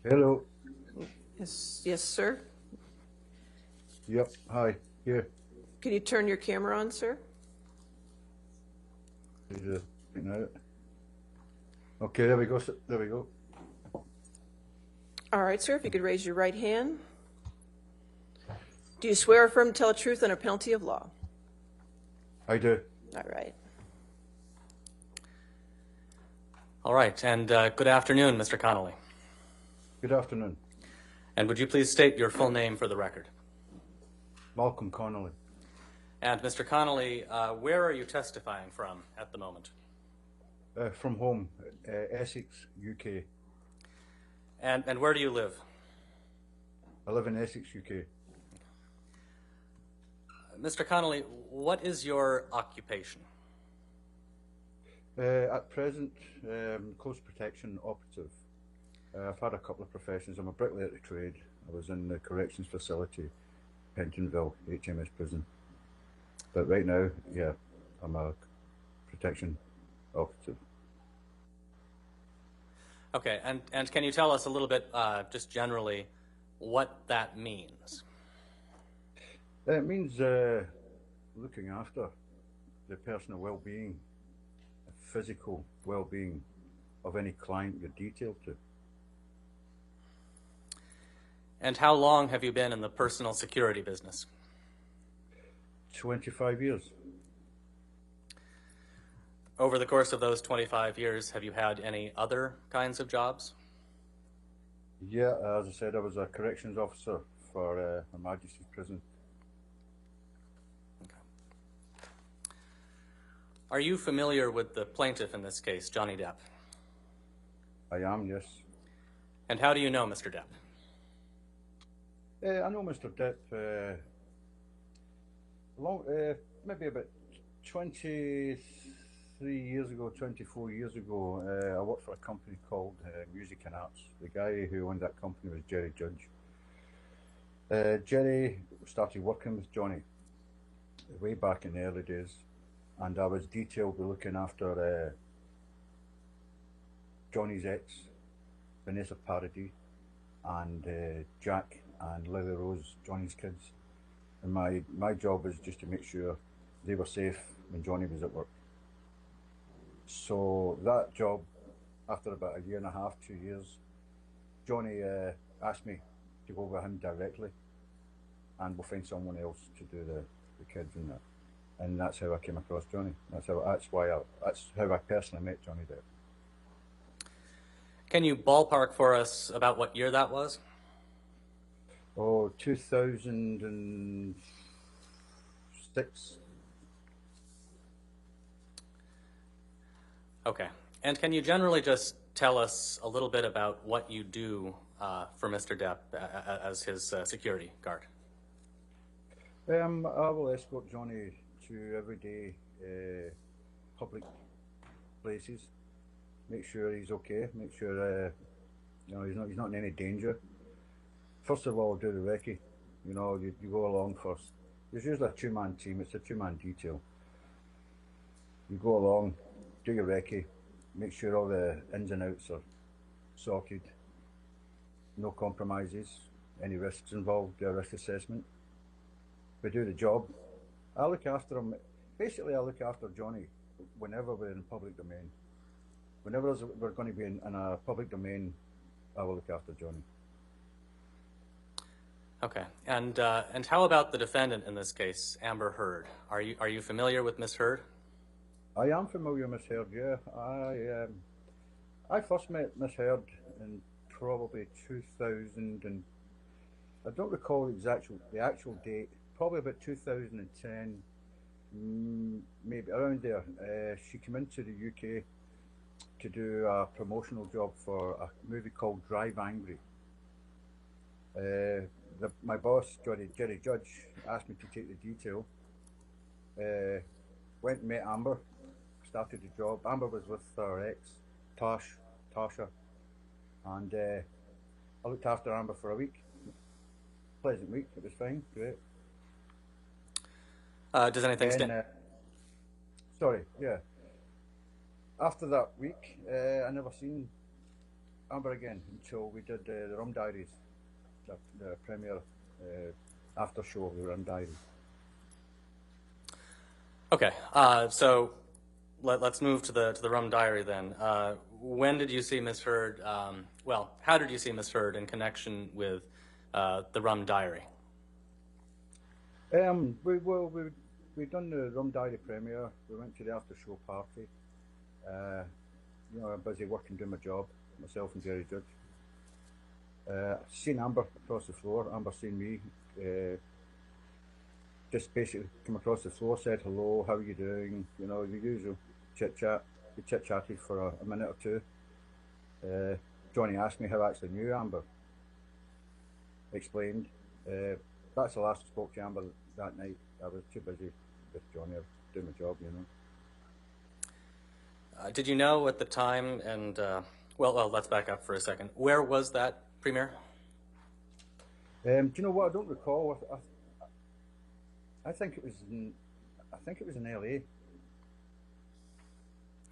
Hello. Yes, sir. Yep. Hi. Here. Can you turn your camera on, sir? No. Okay. There we go. There we go. All right, sir, if you could raise your right hand. Do you swear or affirm to tell the truth under penalty of law? I do. All right. All right, and good afternoon, Mr. Connolly. Good afternoon. And would you please state your full name for the record? Malcolm Connolly. And Mr. Connolly, where are you testifying from at the moment? From home, Essex, UK. And where do you live? I live in Essex, UK. Mr. Connolly, what is your occupation? At present, close protection operative. I've had a couple of professions. I'm a bricklayer to trade. I was in the corrections facility, Pentonville, HMS prison. But right now, yeah, I'm a protection operative. Okay, and can you tell us a little bit, just generally, what that means? It means looking after the personal well-being, physical well-being of any client you're detailed to. And how long have you been in the personal security business? 25 years. Over the course of those 25 years, have you had any other kinds of jobs? Yeah, as I said, I was a corrections officer for Her Majesty's Prison. Okay. Are you familiar with the plaintiff in this case, Johnny Depp? I am, yes. And how do you know Mr. Depp? I know Mr. Depp maybe about 23 years ago, 24 years ago. I worked for a company called Music and Arts. The guy who owned that company was Jerry Judge. Jerry started working with Johnny way back in the early days, and I was detailed with looking after Johnny's ex, Vanessa Paradis, and Jack and Lily Rose, Johnny's kids. And my job was just to make sure they were safe when Johnny was at work. So that job, after about a year and a half, 2 years, Johnny asked me to go with him directly, and we'll find someone else to do the kids and that. And that's how I came across Johnny. That's how I personally met Johnny Depp. Can you ballpark for us about what year that was? Oh, 2006. Okay. And can you generally just tell us a little bit about what you do for Mr. Depp as his security guard? I will escort Johnny to everyday public places. Make sure he's okay. Make sure he's not in any danger. First of all, do the recce. You go along first. There's usually a two-man team. It's a two-man detail. You go along, do your recce, make sure all the ins and outs are sorted. No compromises. Any risks involved, do a risk assessment. We do the job. I look after him. Basically, I look after Johnny whenever we're in public domain. Whenever we're going to be in a public domain, I will look after Johnny. Okay, and how about the defendant in this case, Amber Heard? Are you familiar with Miss Heard? I am familiar with Miss Heard. Yeah, I first met Miss Heard in probably 2000, and I don't recall the actual date. Probably about 2010, maybe around there. She came into the UK to do a promotional job for a movie called Drive Angry. My boss, Jerry Judge, asked me to take the detail. Went and met Amber, started the job. Amber was with her ex, Tasha, and I looked after Amber for a week. Pleasant week, it was fine, great. Does anything stand? Sorry, yeah. After that week, I never seen Amber again until we did the Rum Diaries, the premiere after show of the Rum Diaries. Okay, so let's move to the Rum Diary then. When did you see Miss Heard? Well, how did you see Miss Heard in connection with the Rum Diary? We done the Rum Diary premiere. We went to the after show party. You know, I'm busy working, doing my job, myself and Jerry Judge. Seen Amber across the floor. Amber seen me. Just basically come across the floor, said hello, how are you doing? You know, the usual chit chat. We chit chatted for a minute or two. Johnny asked me how I actually knew Amber. Explained. That's the last I spoke to Amber that night. I was too busy with Johnny. I was doing my job, you know. Did you know at the time, and well, let's back up for a second. Where was that premiere? Do you know what? I don't recall. I think it was in LA.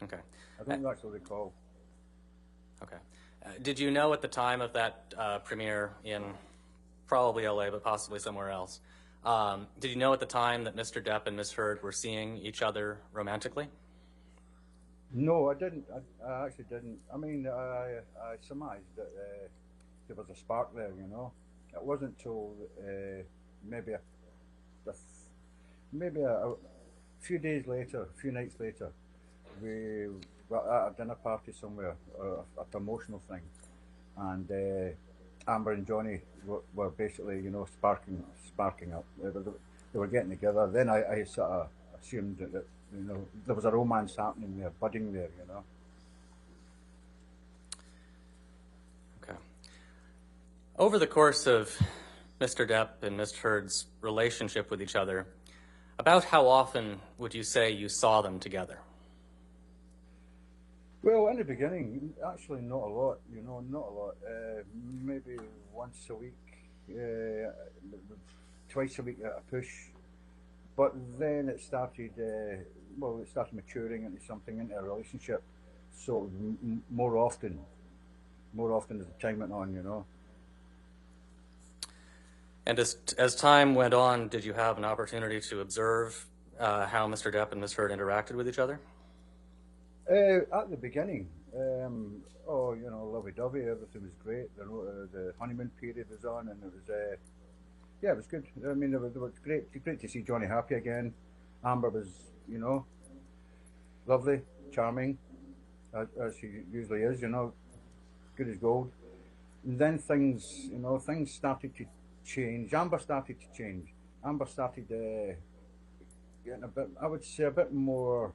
Okay. I don't actually recall. Okay. Did you know at the time of that premiere in probably LA, but possibly somewhere else, did you know at the time that Mr. Depp and Miss Heard were seeing each other romantically? No, I didn't. I actually didn't. I mean, I surmised that there was a spark there, you know. It wasn't till maybe a few days later, a few nights later, we were at a dinner party somewhere, a promotional thing, and Amber and Johnny were basically, you know, sparking up. They were getting together. Then I sort of assumed that, you know, there was a romance happening there, budding there, you know. Okay. Over the course of Mr. Depp and Miss Heard's relationship with each other, about how often would you say you saw them together? Well, in the beginning, actually not a lot, you know, not a lot. Maybe once a week, twice a week at a push. But then it started, it started maturing into something, into a relationship. So more often as the time went on, you know. And as time went on, did you have an opportunity to observe how Mr. Depp and Miss Heard interacted with each other? At the beginning, you know, lovey-dovey, everything was great. The honeymoon period was on, and it was, it was good. I mean, it was great to see Johnny happy again. Amber was, you know, lovely, charming, as she usually is, you know, good as gold. And then things started to change. Amber started to change. Amber started getting a bit, I would say, a bit more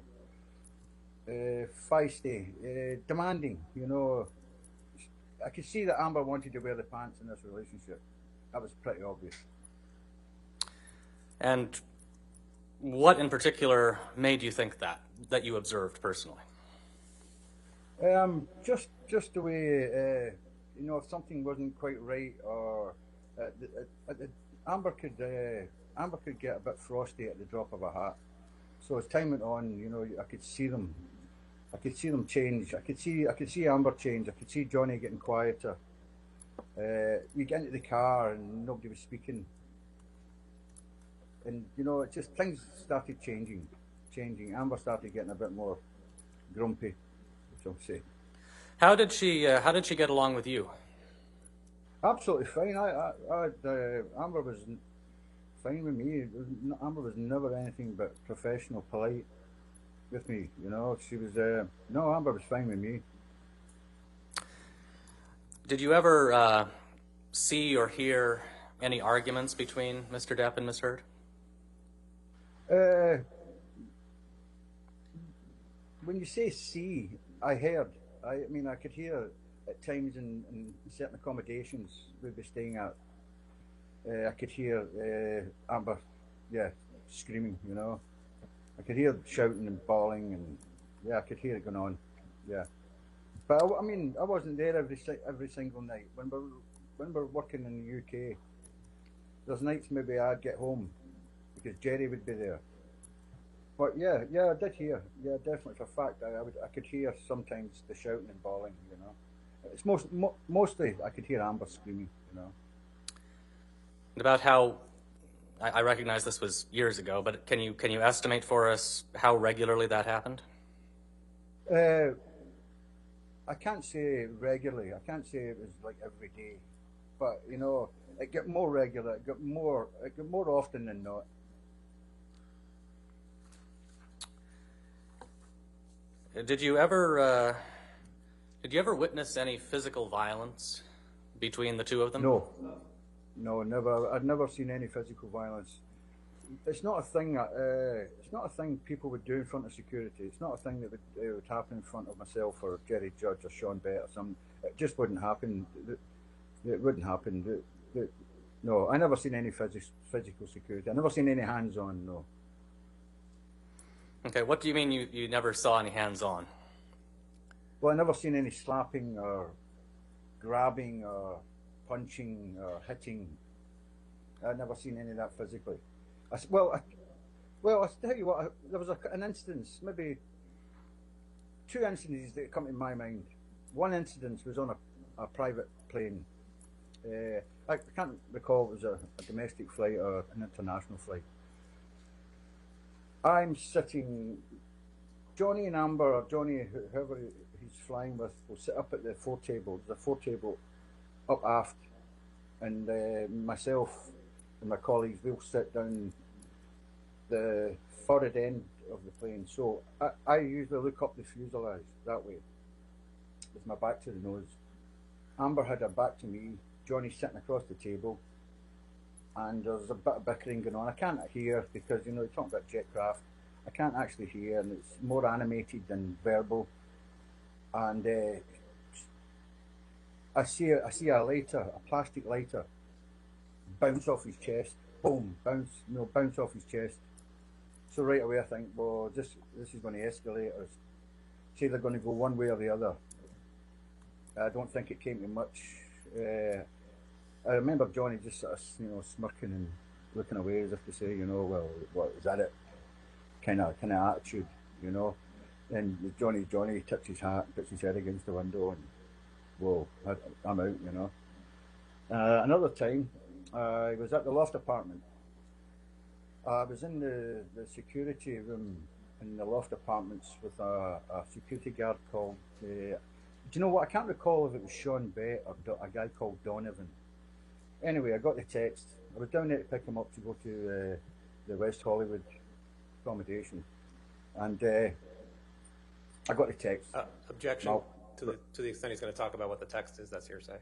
feisty, demanding, you know. I could see that Amber wanted to wear the pants in this relationship. That was pretty obvious. And what in particular made you think that you observed personally? Just the way, you know, if something wasn't quite right, or Amber could get a bit frosty at the drop of a hat. So as time went on, you know, I could see them change. I could see Amber change. I could see Johnny getting quieter. You get into the car and nobody was speaking. And, you know, it just, things started changing. Amber started getting a bit more grumpy, which I'll say. How did she get along with you? Absolutely fine. Amber was fine with me. Amber was never anything but professional, polite with me. You know, she was. No, Amber was fine with me. Did you ever see or hear any arguments between Mr. Depp and Miss Heard? When you say see, I heard. I mean, I could hear at times in certain accommodations we'd be staying at. I could hear Amber, screaming, you know. I could hear shouting and bawling, and I could hear it going on. Yeah, but I mean, I wasn't there every single night. When we're working in the UK, there's nights maybe I'd get home because Jerry would be there. But I did hear. Yeah, definitely for a fact. I could hear sometimes the shouting and bawling, you know. It's mostly I could hear Amber screaming, you know. And about how, I recognize this was years ago, but can you estimate for us how regularly that happened? I can't say regularly. I can't say it was like every day, but you know, it got more regular. It got more often than not. Did you ever witness any physical violence between the two of them? No, never. I'd never seen any physical violence. It's not a thing that it's not a thing people would do in front of security. It's not a thing that would happen in front of myself or Jerry Judge or Sean Bett or something. It just wouldn't happen. It wouldn't happen. No, I never seen any physical security. I never seen any hands-on. No. Okay, what do you mean you never saw any hands-on? Well, I never seen any slapping or grabbing or punching or hitting. I've never seen any of that physically. Well, I'll tell you what, there was an instance, maybe two incidents that come to my mind. One incident was on a private plane. I can't recall if it was a domestic flight or an international flight. I'm sitting, Johnny and Amber, or Johnny, whoever he's flying with, will sit up at the foretable. There's a foretable up aft, and myself and my colleagues, we'll sit down the forward end of the plane. So I usually look up the fuselage that way, with my back to the nose. Amber had her back to me, Johnny's sitting across the table, and there's a bit of bickering going on. I can't hear because, you know, you're talking about jet craft. I can't actually hear, and it's more animated than verbal. And I see a lighter, a plastic lighter, bounce off his chest. Boom, bounce off his chest. So right away I think, well, this is going to escalate. Or it's either going to go one way or the other. I don't think it came to much. I remember Johnny just sort of, you know, smirking and looking away as if to say, you know, well, what is that? It kind of attitude, you know. And Johnny tips his hat, puts his head against the window, and whoa, I'm out, you know. Another time, I was at the loft apartment. I was in the security room in the loft apartments with a security guard called. Do you know what? I can't recall if it was Sean Bett or a guy called Donovan. Anyway, I got the text. I was down there to pick him up to go to the West Hollywood accommodation, and I got the text. Objection to the extent he's going to talk about what the text is. That's hearsay.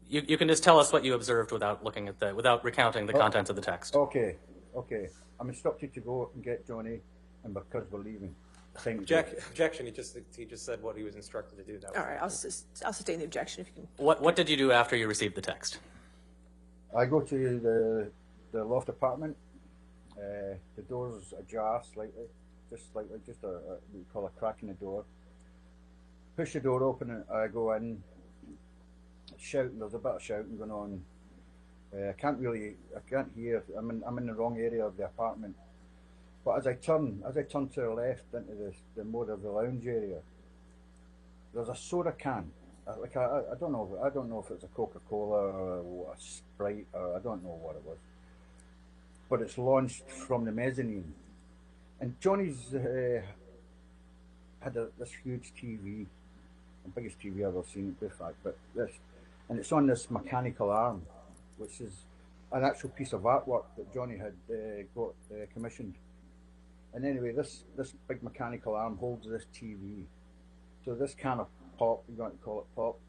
You can just tell us what you observed without looking at without recounting the contents of the text. Okay. I'm instructed to go and get Johnny, and because we're leaving. Objection. He just said what he was instructed to do. All right, I'll sustain the objection if you can. What did you do after you received the text? I go to the loft apartment. The door's ajar slightly, just a we call a crack in the door. Push the door open, and I go in. Shouting, there's a bit of shouting going on. I can't hear. I'm in the wrong area of the apartment. But as I turn to the left into the more of the lounge area, there's a soda can. Like I don't know if it's a Coca-Cola or a Sprite or I don't know what it was. But it's launched from the mezzanine, and Johnny's had this huge TV, the biggest TV I've ever seen. In fact, but this, and it's on this mechanical arm, which is an actual piece of artwork that Johnny had got commissioned. And anyway, this big mechanical arm holds this TV. So this can of pop, you're going to call it pop,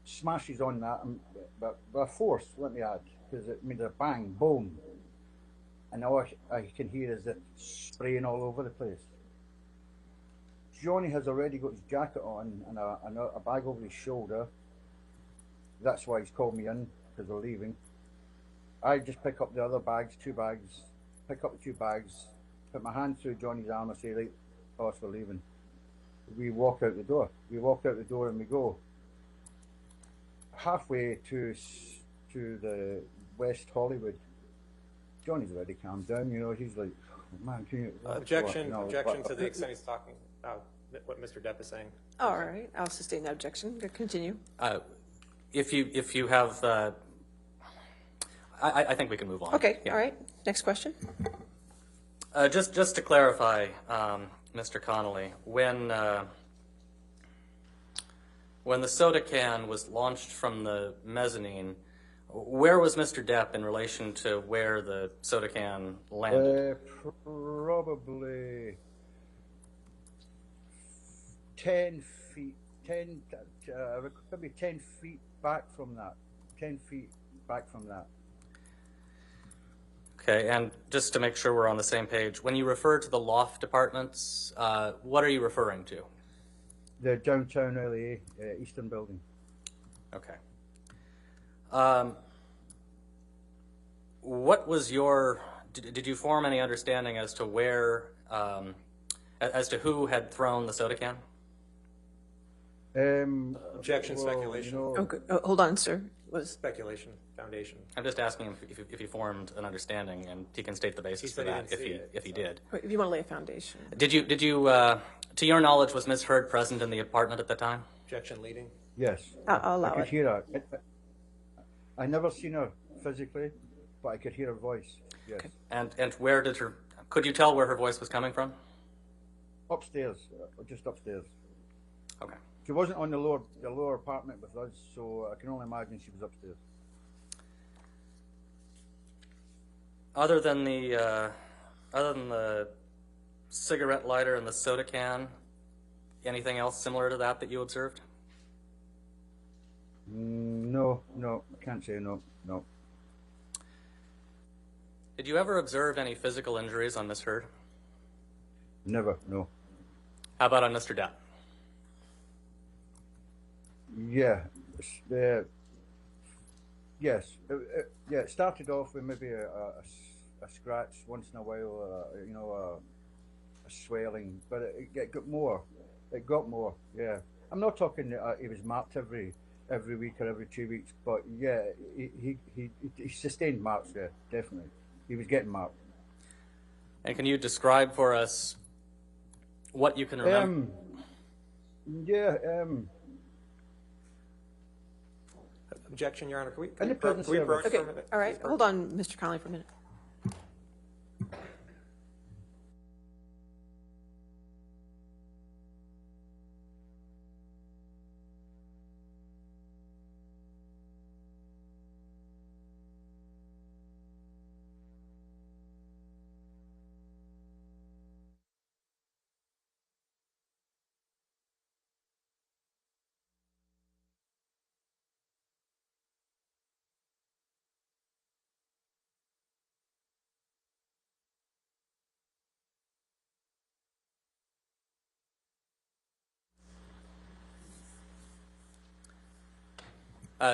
smashes on that, but by force, let me add, because it made a bang, boom. And all I can hear is it spraying all over the place. Johnny has already got his jacket on and a bag over his shoulder. That's why he's called me in, because we're leaving. I just pick up the other bags, pick up the two bags, put my hand through Johnny's arm and say, right, boss, we're leaving. We walk out the door. And we go. Halfway to the West Hollywood, Johnny's already calmed down, you know, he's like, oh, man, can you... Objection to the extent he's talking. what Mr. Depp is saying. All right, I'll sustain that objection. Continue. If you have, I think we can move on. Okay, Yeah. all right. Next question. Just to clarify, Mr. Connolly, when the soda can was launched from the mezzanine, where was Mr. Depp in relation to where the soda can landed? Probably 10 feet, maybe 10 feet back from that. 10 feet back from that. Okay, and just to make sure we're on the same page, when you refer to the loft apartments, what are you referring to? The downtown LA Eastern Building. Okay. What was your? Did you form any understanding as to where, as to who had thrown the soda can? Objection, speculation. You know, Okay. Oh, hold on, sir. Speculation, foundation. I'm just asking him if he formed an understanding, and he can state the basis for said he that didn't see it, if he did. If you want to lay a foundation. Did you? To your knowledge, was Ms. Heard present in the apartment at the time? Objection leading. yes. I'll allow I could it. hear her. I never seen her physically, but I could hear her voice. Yes. Okay. And where did her? Could you tell where her voice was coming from? Upstairs, just upstairs. Okay. She wasn't on the lower apartment with us, so I can only imagine she was upstairs. Other than the cigarette lighter and the soda can, anything else similar to that you observed? No, I can't say no. Did you ever observe any physical injuries on Ms. Heard? Never, no. How about on Mr. Depp? Yeah, yes. It started off with maybe a scratch once in a while, a swelling, but it got more. It got more. Yeah, I'm not talking. He was marked every week or every 2 weeks, but yeah, he sustained marks. Yeah, definitely. He was getting marked. And can you describe for us what you can remember? Objection, Your Honor. Can we the prison can we service. broach for Okay, a minute? all right. Hold on, Mr. Connolly, for a minute.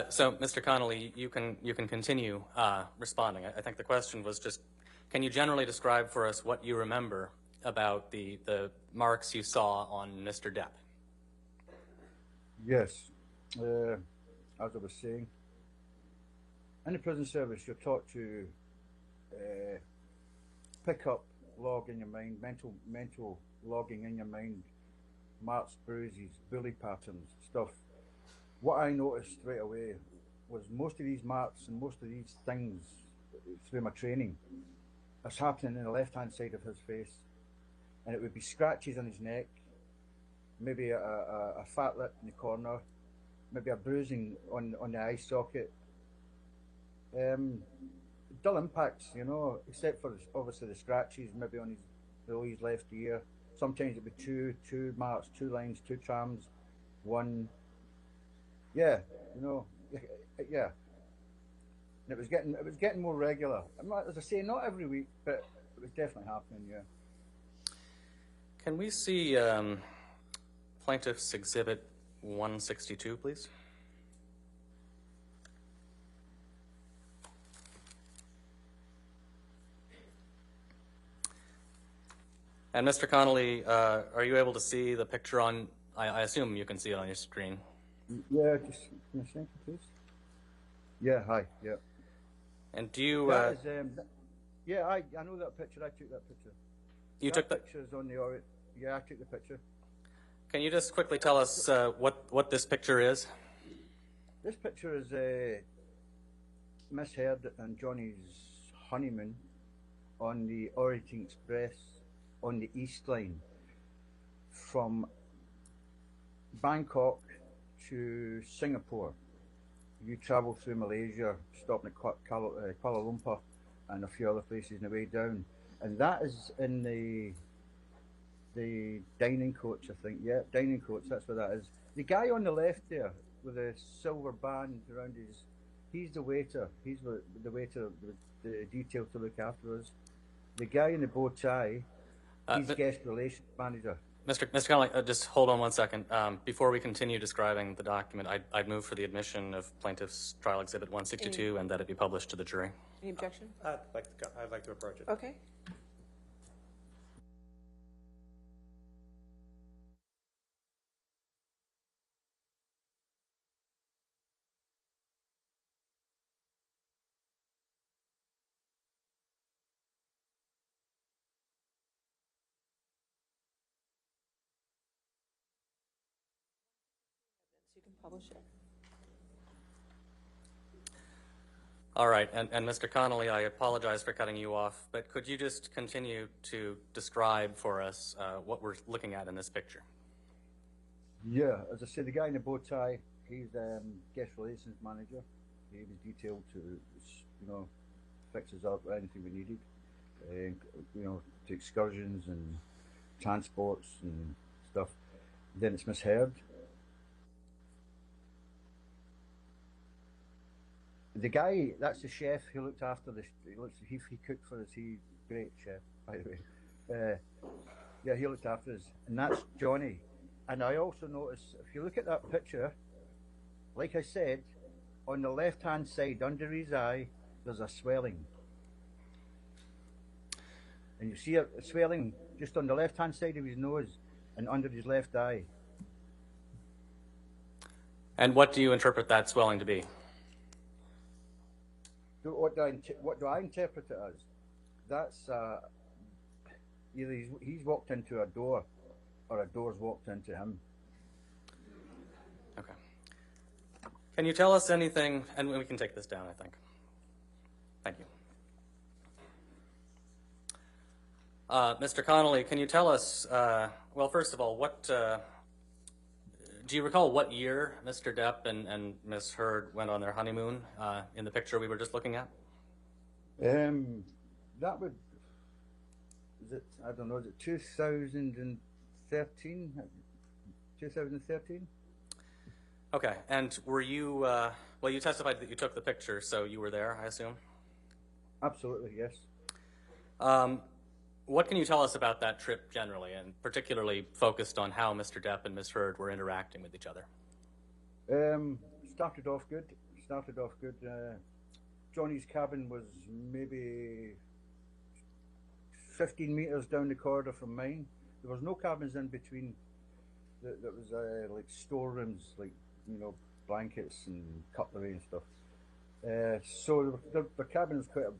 So, Mr. Connolly, you can continue responding. I think the question was just, can you generally describe for us what you remember about the marks you saw on Mr. Depp? Yes, as I was saying, in the prison service, you're taught to pick up, log in your mind, mental logging in your mind, marks, bruises, bully patterns, stuff. What I noticed right away was most of these marks and most of these things through my training is happening in the left-hand side of his face, and it would be scratches on his neck, maybe a fat lip in the corner, maybe a bruising on the eye socket. Dull impacts, except for obviously the scratches, maybe on his left ear. Sometimes it'd be two marks, 2 lines, 2 trams, 1. Yeah, yeah. And it was getting more regular. As I say, not every week, but it was definitely happening. Yeah. Can we see Plaintiff's Exhibit 162, please? And Mr. Connolly, are you able to see the picture on? I assume you can see it on your screen. Yeah, just give me a second, please. Yeah, hi. Yeah. And do you? That is, yeah, I know that picture. I took that picture. You took that. picture's on the. Yeah, I took the picture. Can you just quickly tell us what this picture is? This picture is Miss Heard and Johnny's honeymoon on the Orient Express on the East Line from Bangkok to Singapore. You travel through Malaysia, stopping at Kuala Lumpur and a few other places on the way down. And that is in the dining coach, I think. Yeah, dining coach, that's what that is. The guy on the left there with a silver band around he's the waiter. He's the waiter with the detail to look after us. The guy in the bow tie, he's guest relations manager. Mr. Connolly, just hold on one second. Before we continue describing the document, I'd move for the admission of Plaintiff's Trial Exhibit 162 and that it be published to the jury. Any objection? I'd like to approach it. Okay. You can publish it. All right, and Mr. Connolly, I apologize for cutting you off, but could you just continue to describe for us what we're looking at in this picture? Yeah, as I said, the guy in the bow tie, he's guest relations manager. He was detailed to, fix us up anything we needed, to excursions and transports and stuff. Then it's Miss Heard. The guy, that's the chef who looked after this. He cooked for us. He's a great chef, by the way. Yeah, he looked after us, and that's Johnny. And I also noticed, if you look at that picture, like I said, on the left-hand side, under his eye, there's a swelling. And you see a swelling just on the left-hand side of his nose and under his left eye. And what do you interpret that swelling to be? What do I interpret it as? That's either he's walked into a door or a door's walked into him. Okay. Can you tell us anything, and we can take this down, I think. Thank you. Mr. Connolly, can you tell us, well, first of all, do you recall what year Mr. Depp and Ms. Heard went on their honeymoon in the picture we were just looking at? That would, I don't know, is it 2013? 2013? Okay, and were you, well, you testified that you took the picture, so you were there, I assume? Absolutely, yes. What can you tell us about that trip generally, and particularly focused on how Mr. Depp and Ms. Heard were interacting with each other? Started off good. Johnny's cabin was maybe 15 meters down the corridor from mine. There was no cabins in between. There was like storerooms, like blankets and cutlery and stuff. So the cabin was quite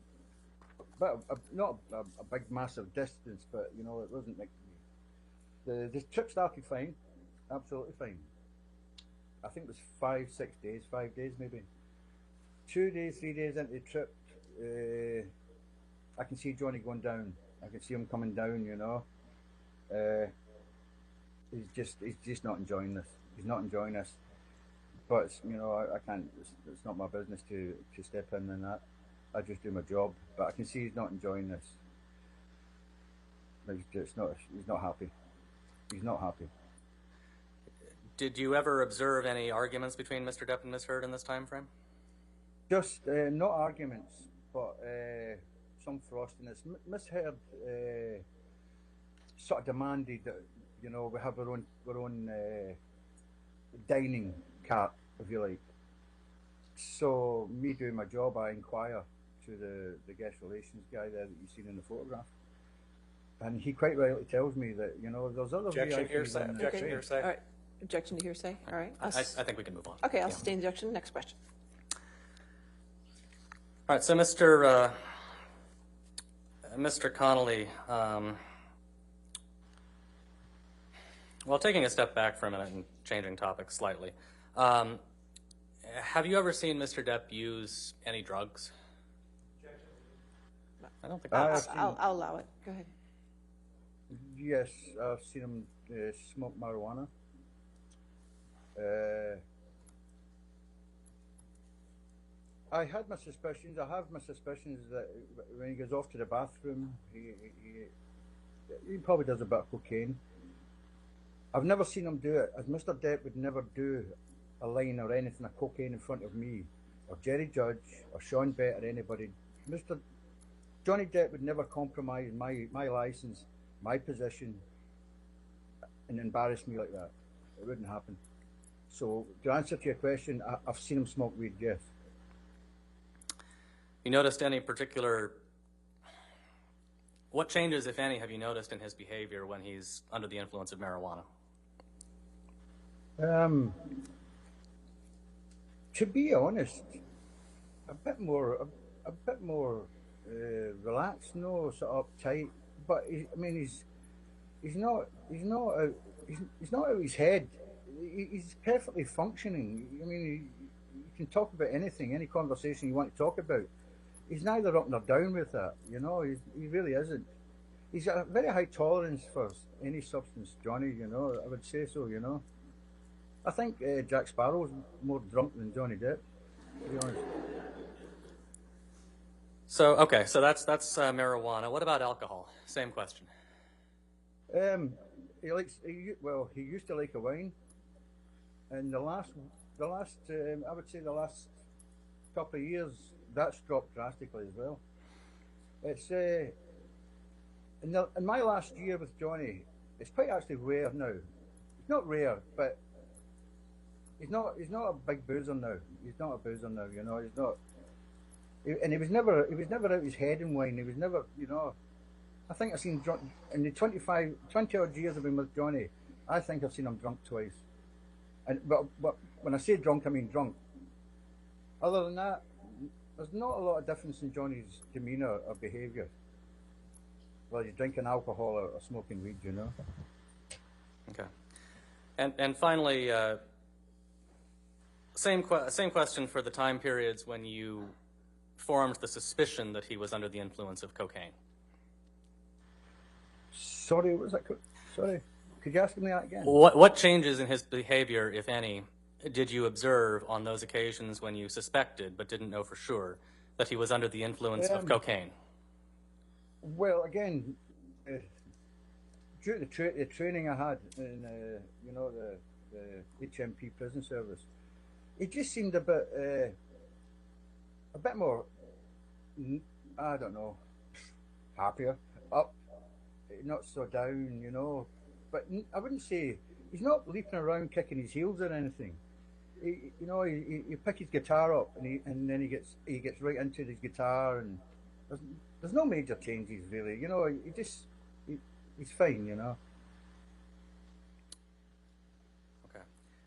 not a big massive distance, but it wasn't like the trip started fine, absolutely fine. I think it was 5 days maybe. 2 days, 3 days into the trip, I can see Johnny going down. I can see him coming down. He's just not enjoying this. He's not enjoying this. But I can't. It's not my business to step in and that. I just do my job, but I can see he's not enjoying this. He's not happy. He's not happy. Did you ever observe any arguments between Mr. Depp and Ms. Heard in this time frame? Just not arguments, but some frostiness. Miss Heard sort of demanded that we have our own dining cart, if you like. So me doing my job, I inquire to the guest relations guy there that you've seen in the photograph, and he quite rightly tells me that there's other Objection, VIPs hearsay. in Objection, Okay. hearsay. All right. Objection to hearsay. All right. I think we can move on. Okay, I'll Yeah. sustain the objection. Next question. All right, so Mr. Connolly, Well, taking a step back for a minute and changing topics slightly, have you ever seen Mr. Depp use any drugs? I don't think I've that's... seen, I'll allow it. Go ahead. yes, I've seen him smoke marijuana. I had my suspicions. I have my suspicions that when he goes off to the bathroom, he probably does a bit of cocaine. I've never seen him do it, as Mr. Depp would never do a line or anything of cocaine in front of me, or Jerry Judge, or Sean Bett, or anybody. Mr. Johnny Depp would never compromise my license, my position, and embarrass me like that. It wouldn't happen. So, to answer to your question, I've seen him smoke weed, yes. You noticed any particular... What changes, if any, have you noticed in his behavior when he's under the influence of marijuana? To be honest, a bit more relaxed, no sort of uptight. But he's not out of his head. He's perfectly functioning. I mean, you can talk about anything, any conversation you want to talk about. He's neither up nor down with that. You know, he really isn't. He's got a very high tolerance for any substance, Johnny. You know, I would say so. You know. I think Jack Sparrow's more drunk than Johnny Depp, to be honest. So, okay, so that's marijuana. What about alcohol? Same question. He used to like a wine, and the last I would say the last couple of years that's dropped drastically as well. It's in my last year with Johnny, it's quite actually rare now. It's not rare, but he's not a big boozer now. He's not a boozer now, you know. He's not, and he was never out of his head in wine. He was never, you know. I think I've seen drunk in the 20 odd years I've been with Johnny. I think I've seen him drunk twice. And but when I say drunk, I mean drunk. Other than that, there's not a lot of difference in Johnny's demeanour or behaviour. Whether he's drinking alcohol or smoking weed, you know. Okay, and finally, same question for the time periods when you formed the suspicion that he was under the influence of cocaine. Sorry, what was that? Sorry, could you ask me that again? What changes in his behavior, if any, did you observe on those occasions when you suspected but didn't know for sure that he was under the influence of cocaine? Well, again, due to the training I had in you know, the HMP prison service, it just seemed a bit more, I don't know, happier, up, not so down, you know. But I wouldn't say he's not leaping around kicking his heels or anything. You know, he pick his guitar up and then he gets right into his guitar, and there's no major changes really. You know, he's fine. You know. Okay.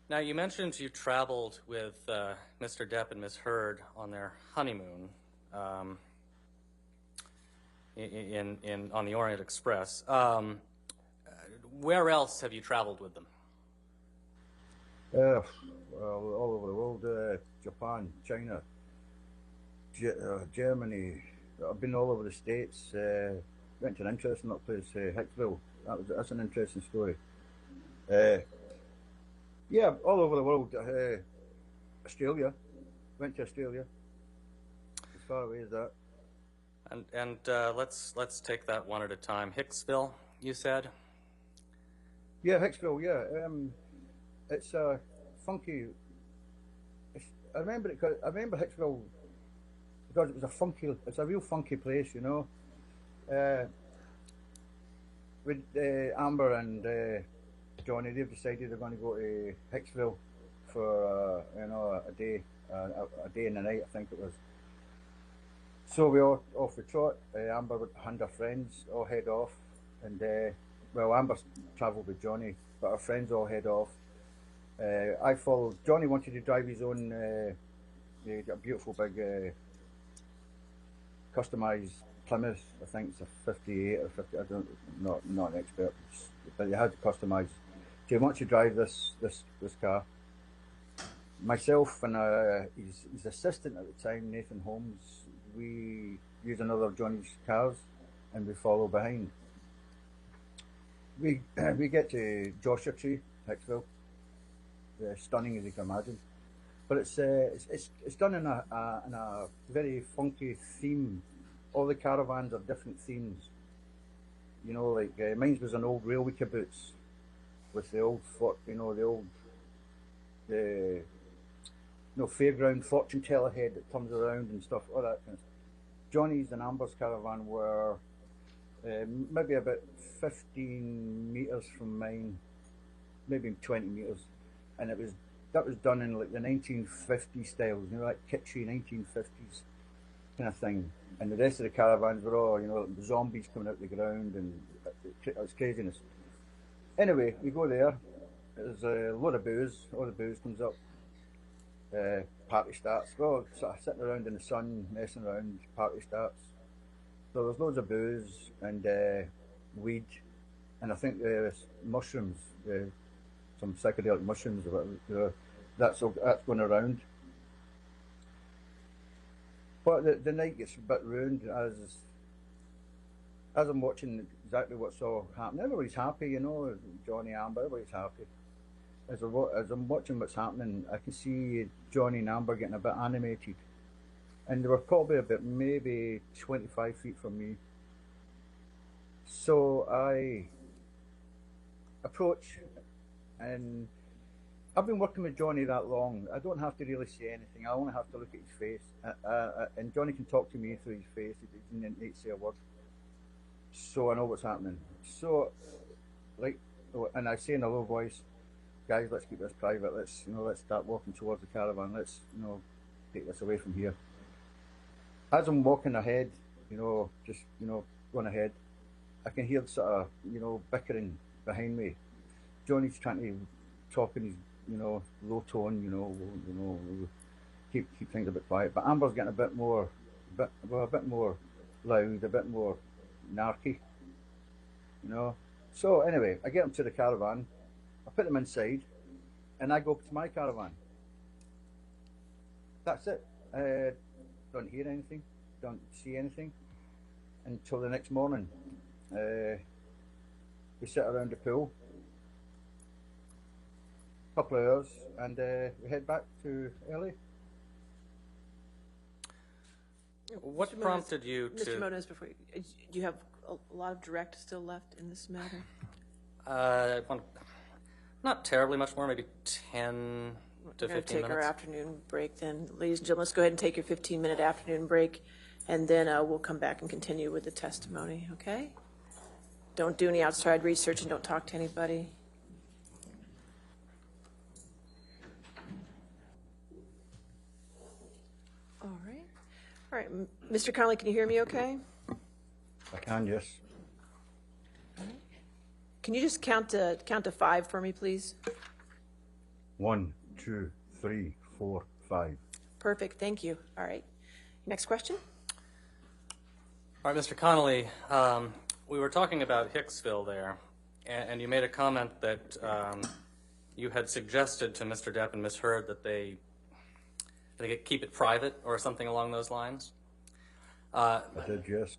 Now you mentioned you traveled with Mr. Depp and Ms. Heard on their honeymoon on the Orient Express. Where else have you traveled with them? Well, all over the world, Japan, China, Germany. I've been all over the States. Went to an interesting little place, Hicksville. That's an interesting story. Yeah, all over the world. Australia. Went to Australia. As far away as that. And let's take that one at a time. Hicksville, you said? Yeah, Hicksville. Yeah, it's a funky. I remember it. I remember Hicksville because it was a funky. It's a real funky place, you know. With Amber and Johnny, they've decided they're going to go to Hicksville for you know, a day and a night, I think it was. So we all off the trot. Amber and her friends all head off, and well, Amber travelled with Johnny, but her friends all head off. I followed. Johnny wanted to drive his own, a beautiful big customised Plymouth. I think it's a 58 or 50. I don't, not an expert, but it had customised he wants to drive this car. Myself and his assistant at the time, Nathan Holmes, we use another of Johnny's cars, and we follow behind. We get to Joshua Tree, Hicksville. Stunning as you can imagine, but it's done in a very funky theme. All the caravans are different themes. You know, like mine was an old railway caboose with the old fairground fortune teller head that turns around and stuff, all that kind of stuff. Johnny's and Amber's caravan were maybe about 15 meters from mine, maybe 20 meters, and that was done in like the 1950s styles, you know, like kitschy 1950s kind of thing. And the rest of the caravans were all, you know, like zombies coming out the ground, and it was craziness. Anyway, we go there. There's a lot of booze. All the booze comes up. Party starts. Well, sort of sitting around in the sun, messing around. Party starts. So there's loads of booze and weed, and I think mushrooms, some psychedelic mushrooms or whatever. That's going around. But the night gets a bit ruined as I'm watching exactly what's all happening. Everybody's happy, you know, Johnny, Amber, everybody's happy. As I'm watching what's happening, I can see Johnny and Amber getting a bit animated. And they were probably about maybe 25 feet from me. So I approach, and I've been working with Johnny that long. I don't have to really say anything. I only have to look at his face. And Johnny can talk to me through his face. He doesn't need to say a word. So I know what's happening. So, and I say in a low voice, guys, let's keep this private. Let's start walking towards the caravan. Let's, take this away from here. As I'm walking ahead, going ahead, I can hear sort of, bickering behind me. Johnny's trying to talk in his, low tone, keep things a bit quiet. But Amber's getting a bit more loud, a bit more narky, So anyway, I get them to the caravan, I put them inside, and I go up to my caravan. That's it. Don't hear anything, don't see anything until the next morning. We sit around the pool, a couple of hours, and we head back to LA. What prompted you to... Mr. Moniz, before do you have a lot of direct still left in this matter? Not terribly much more, maybe 10 to 15 minutes. We're going to take our afternoon break then. Ladies and gentlemen, let's go ahead and take your 15-minute afternoon break, and then we'll come back and continue with the testimony, okay? Don't do any outside research and don't talk to anybody. All right, Mr. Connolly, can you hear me okay? I can, yes. Can you just count to 5 for me, please? 1, 2, 3, 4, 5. Perfect, thank you. All right, next question. All right, Mr. Connolly, we were talking about Hicksville there, and you made a comment that you had suggested to Mr. Depp and Ms. Heard that they keep it private or something along those lines. I did, yes.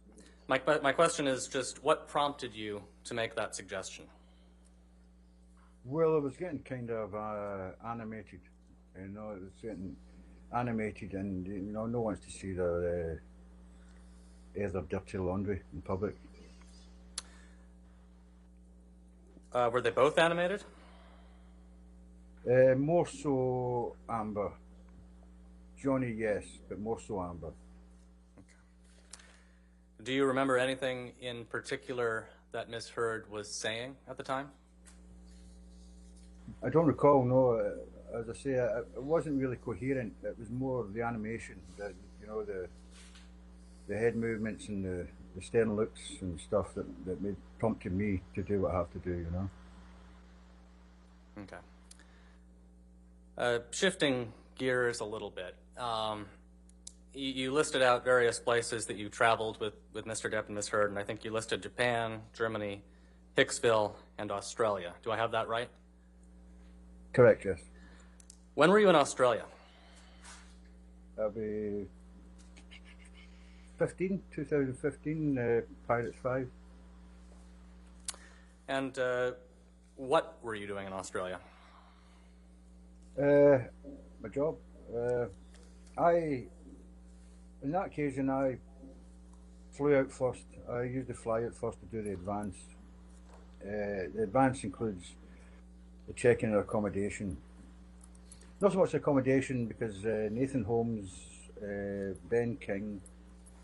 My question is just what prompted you to make that suggestion? Well, it was getting kind of animated. It was getting animated, and no one wants to see their dirty laundry in public. Were they both animated? More so Amber. Johnny, yes, but more so Amber. Okay. Do you remember anything in particular that Ms. Heard was saying at the time? I don't recall, no. As I say, it wasn't really coherent. It was more the animation, the head movements and the stern looks and stuff that prompted me to do what I have to do, Okay. Shifting gears a little bit. You listed out various places that you traveled with Mr. Depp and Ms. Heard, and I think you listed Japan, Germany, Hicksville, and Australia. Do I have that right? Correct, yes. When were you in Australia? That'll be 2015, Pirates 5. And what were you doing in Australia? My job. On that occasion, I flew out first. I usually fly out first to do the advance. The advance includes the check-in of accommodation. Not so much accommodation because Nathan Holmes, Ben King,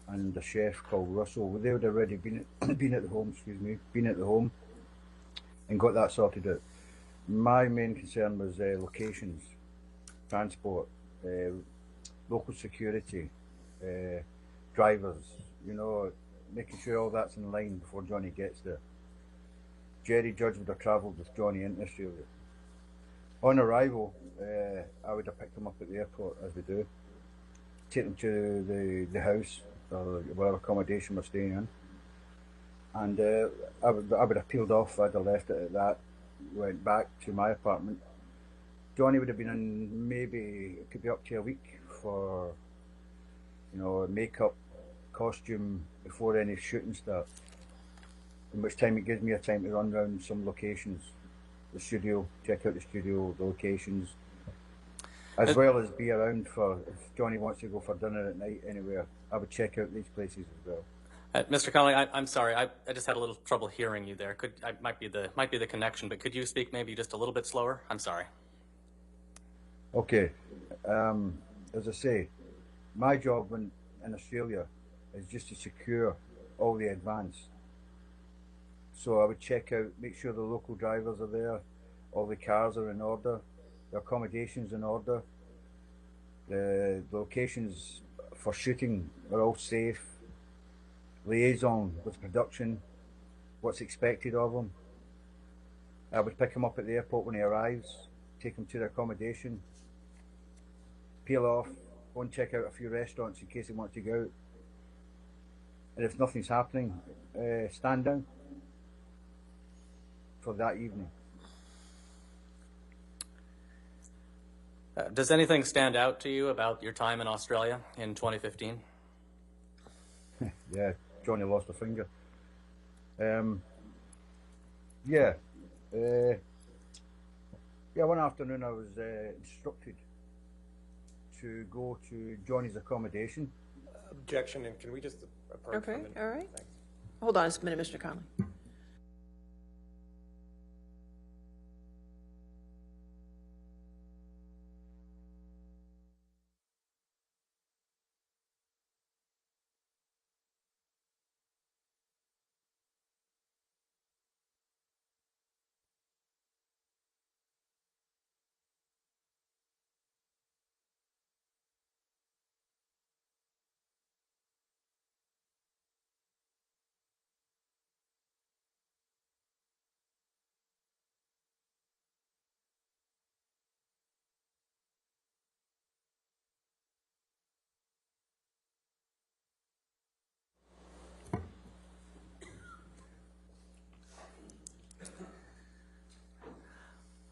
and a chef called Russell, they would already been at the home, and got that sorted out. My main concern was locations, transport, local security, drivers, making sure all that's in line before Johnny gets there. Jerry Judge would have travelled with Johnny into Australia. On arrival, I would have picked him up at the airport, as we do, take him to the house, or whatever accommodation we're staying in, and I would have peeled off. I'd have left it at that, went back to my apartment. Johnny would have been in, maybe it could be up to a week for makeup, costume before any shooting starts, in which time it gives me a time to run around some locations, the studio, check out the studio, the locations, as well as be around for, if Johnny wants to go for dinner at night anywhere, I would check out these places as well. Mr. Connolly, I'm sorry, I just had a little trouble hearing you there. Might be the connection, but could you speak maybe just a little bit slower? I'm sorry. Okay, as I say, my job in Australia is just to secure all the advance. So I would check out, make sure the local drivers are there, all the cars are in order, the accommodations in order, the locations for shooting are all safe, liaison with production, what's expected of him. I would pick him up at the airport when he arrives, take him to the accommodation, peel off, go and check out a few restaurants in case he wants to go out. And if nothing's happening, stand down for that evening. Does anything stand out to you about your time in Australia in 2015? Yeah, Johnny lost a finger. Yeah, one afternoon I was instructed to go to Johnny's accommodation. Objection, and can we just approach Okay, for a minute? all right. Thanks. Hold on just a minute, Mr. Connolly.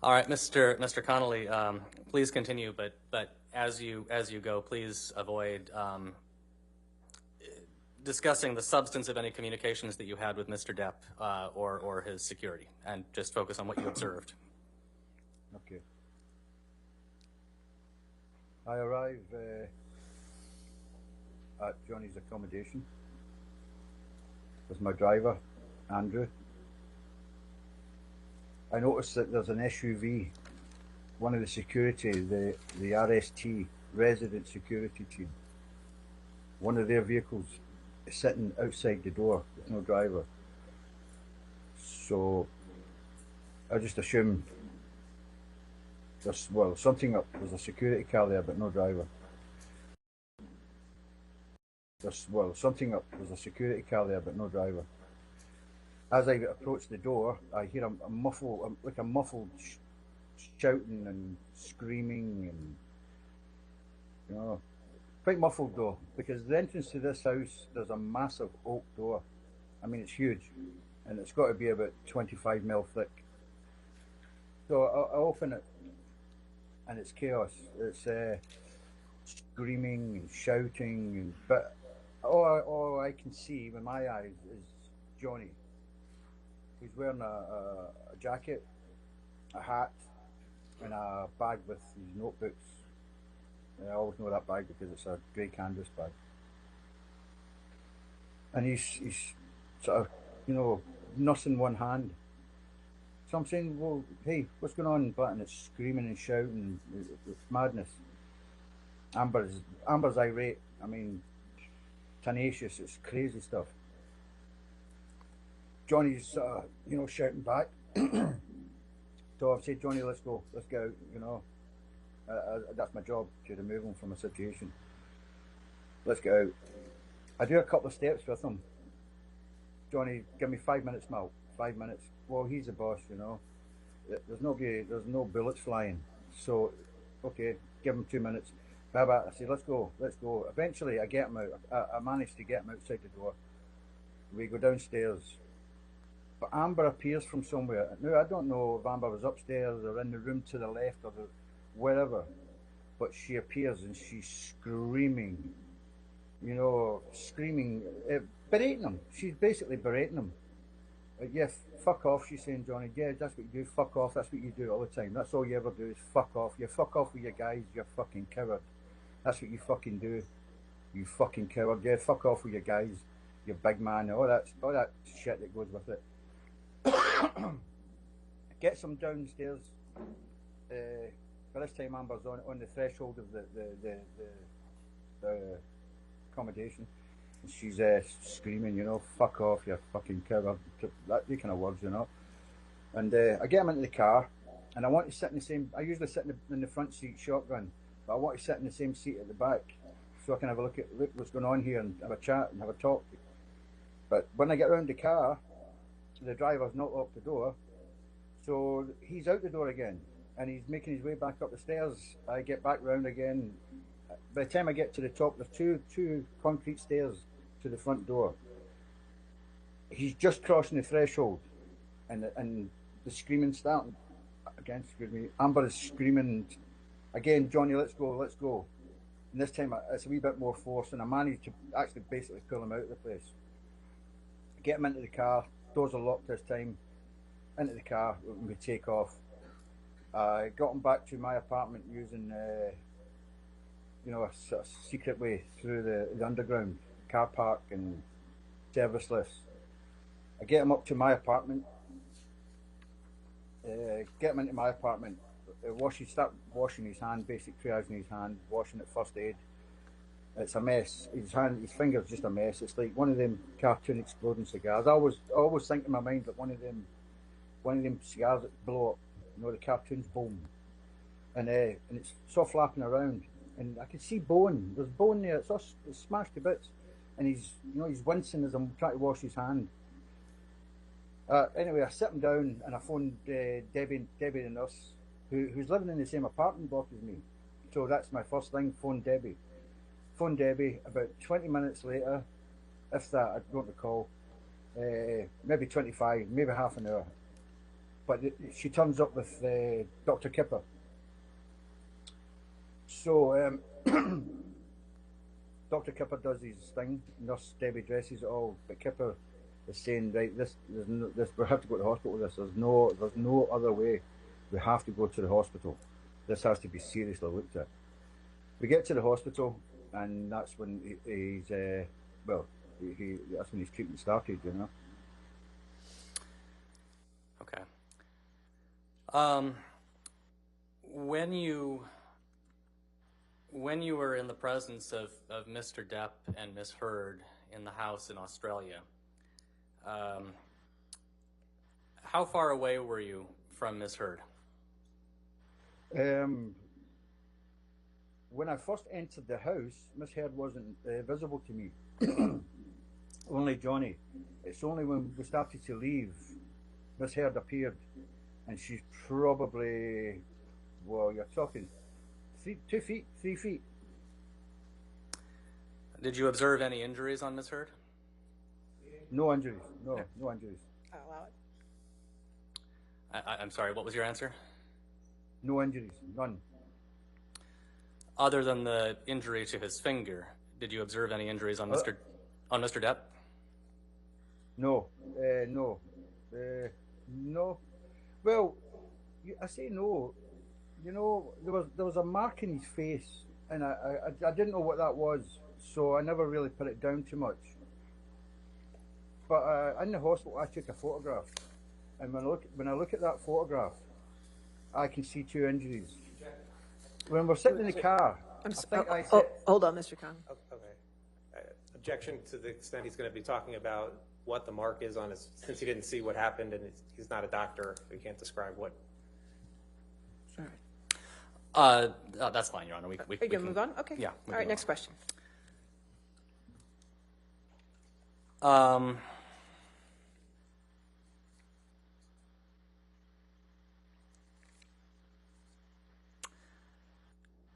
All right, Mr. Connolly, please continue, but as you go, please avoid discussing the substance of any communications that you had with Mr. Depp or his security, and just focus on what you observed. Okay. I arrive at Johnny's accommodation with my driver, Andrew. I noticed that there's an SUV, one of the security, the RST, resident security team. One of their vehicles is sitting outside the door with no driver. So I just assumed there's something up. There's a security car there, but no driver. There's something up. There's a security car there, but no driver. As I approach the door, I hear a muffled shouting and screaming, and quite muffled though, because the entrance to this house, there's a massive oak door. I mean, it's huge, and it's got to be about 25 mil thick. So I open it, and it's chaos. It's screaming and shouting, but all I can see with my eyes is Johnny. He's wearing a jacket, a hat, and a bag with his notebooks. I always know that bag because it's a grey canvas bag. And he's sort of, nursing one hand. So I'm saying, well, hey, what's going on? But and it's screaming and shouting. It's madness. Amber's irate. I mean, tenacious. It's crazy stuff. Johnny's shouting back. So I've said, Johnny, let's go. Let's go. That's my job, to remove him from a situation. Let's get out. I do a couple of steps with him. Johnny, give me 5 minutes, Mal. 5 minutes. Well, he's the boss, There's no bullets flying. So, okay, give him 2 minutes. I said, let's go. Eventually, I get him out. I managed to get him outside the door. We go downstairs. But Amber appears from somewhere. Now, I don't know if Amber was upstairs or in the room to the left or wherever. But she appears and she's screaming. Berating him. She's basically berating him. Yeah, fuck off, she's saying, Johnny. Yeah, that's what you do. Fuck off. That's what you do all the time. That's all you ever do is fuck off. You fuck off with your guys, you're fucking coward. That's what you fucking do. You fucking coward. Yeah, fuck off with your guys, you big man. All that shit that goes with it. Gets him downstairs. By this time, Amber's on the threshold of the accommodation. And she's screaming, fuck off, you fucking coward. That kind of words, And I get him into the car, and I want to sit in the same. I usually sit in the front seat shotgun, but I want to sit in the same seat at the back, so I can have a look what's going on here and have a chat and have a talk. But when I get around the car, the driver's not locked the door, so he's out the door again, and he's making his way back up the stairs. I get back round again. By the time I get to the top, there's two concrete stairs to the front door. He's just crossing the threshold, and the screaming starting again. Excuse me. Amber is screaming again. Johnny, let's go. And this time it's a wee bit more force, and I managed to actually basically pull him out of the place. Get him into the car. Doors are locked this time. Into the car, we take off. I got him back to my apartment using a sort of secret way through the underground car park and service lifts. I get him up to my apartment. Get him into my apartment. Start washing his hand, basic triaging his hand, washing it, first aid. It's a mess. His finger's just a mess. It's like one of them cartoon exploding cigars. I always think in my mind that one of them cigars that blow up. The cartoons boom, and it's so flapping around, and I can see bone. There's bone there. It's smashed to bits, and he's wincing as I'm trying to wash his hand. Anyway, I sit him down and I phoned Debbie the nurse, who's living in the same apartment block as me. So that's my first thing. Phone Debbie. About 20 minutes later, if that, I don't recall. Maybe 25, maybe half an hour. But she turns up with Dr. Kipper. So Dr. Kipper does his thing. Nurse Debbie dresses it all, but Kipper is saying, right, this we have to go to the hospital with this. There's no other way. We have to go to the hospital. This has to be seriously looked at. We get to the hospital, and that's when that's when his treatment started. Okay. When you were in the presence of Mr. Depp and Miss Heard in the house in Australia, how far away were you from Miss Heard? When I first entered the house, Miss Heard wasn't visible to me. Only Johnny. It's only when we started to leave, Miss Heard appeared. And she's probably, well, you're talking 3 feet. Did you observe any injuries on Miss Heard? No injuries. No injuries. I'll allow it. I'm sorry, what was your answer? No injuries, none. Other than the injury to his finger, did you observe any injuries on Mr. Depp? No, no, no. Well, I say no. You know, there was a mark in his face, and I didn't know what that was, so I never really put it down too much. But in the hospital, I took a photograph, and when I look at that photograph, I can see 2 injuries. When we're sitting in the car, hold on, Mr. Connolly. Okay. Objection to the extent he's going to be talking about what the mark is on his, since he didn't see what happened and he's not a doctor, he can't describe what. All right. That's fine, Your Honor. We Are you going to move on? Okay. Yeah. All right, next question.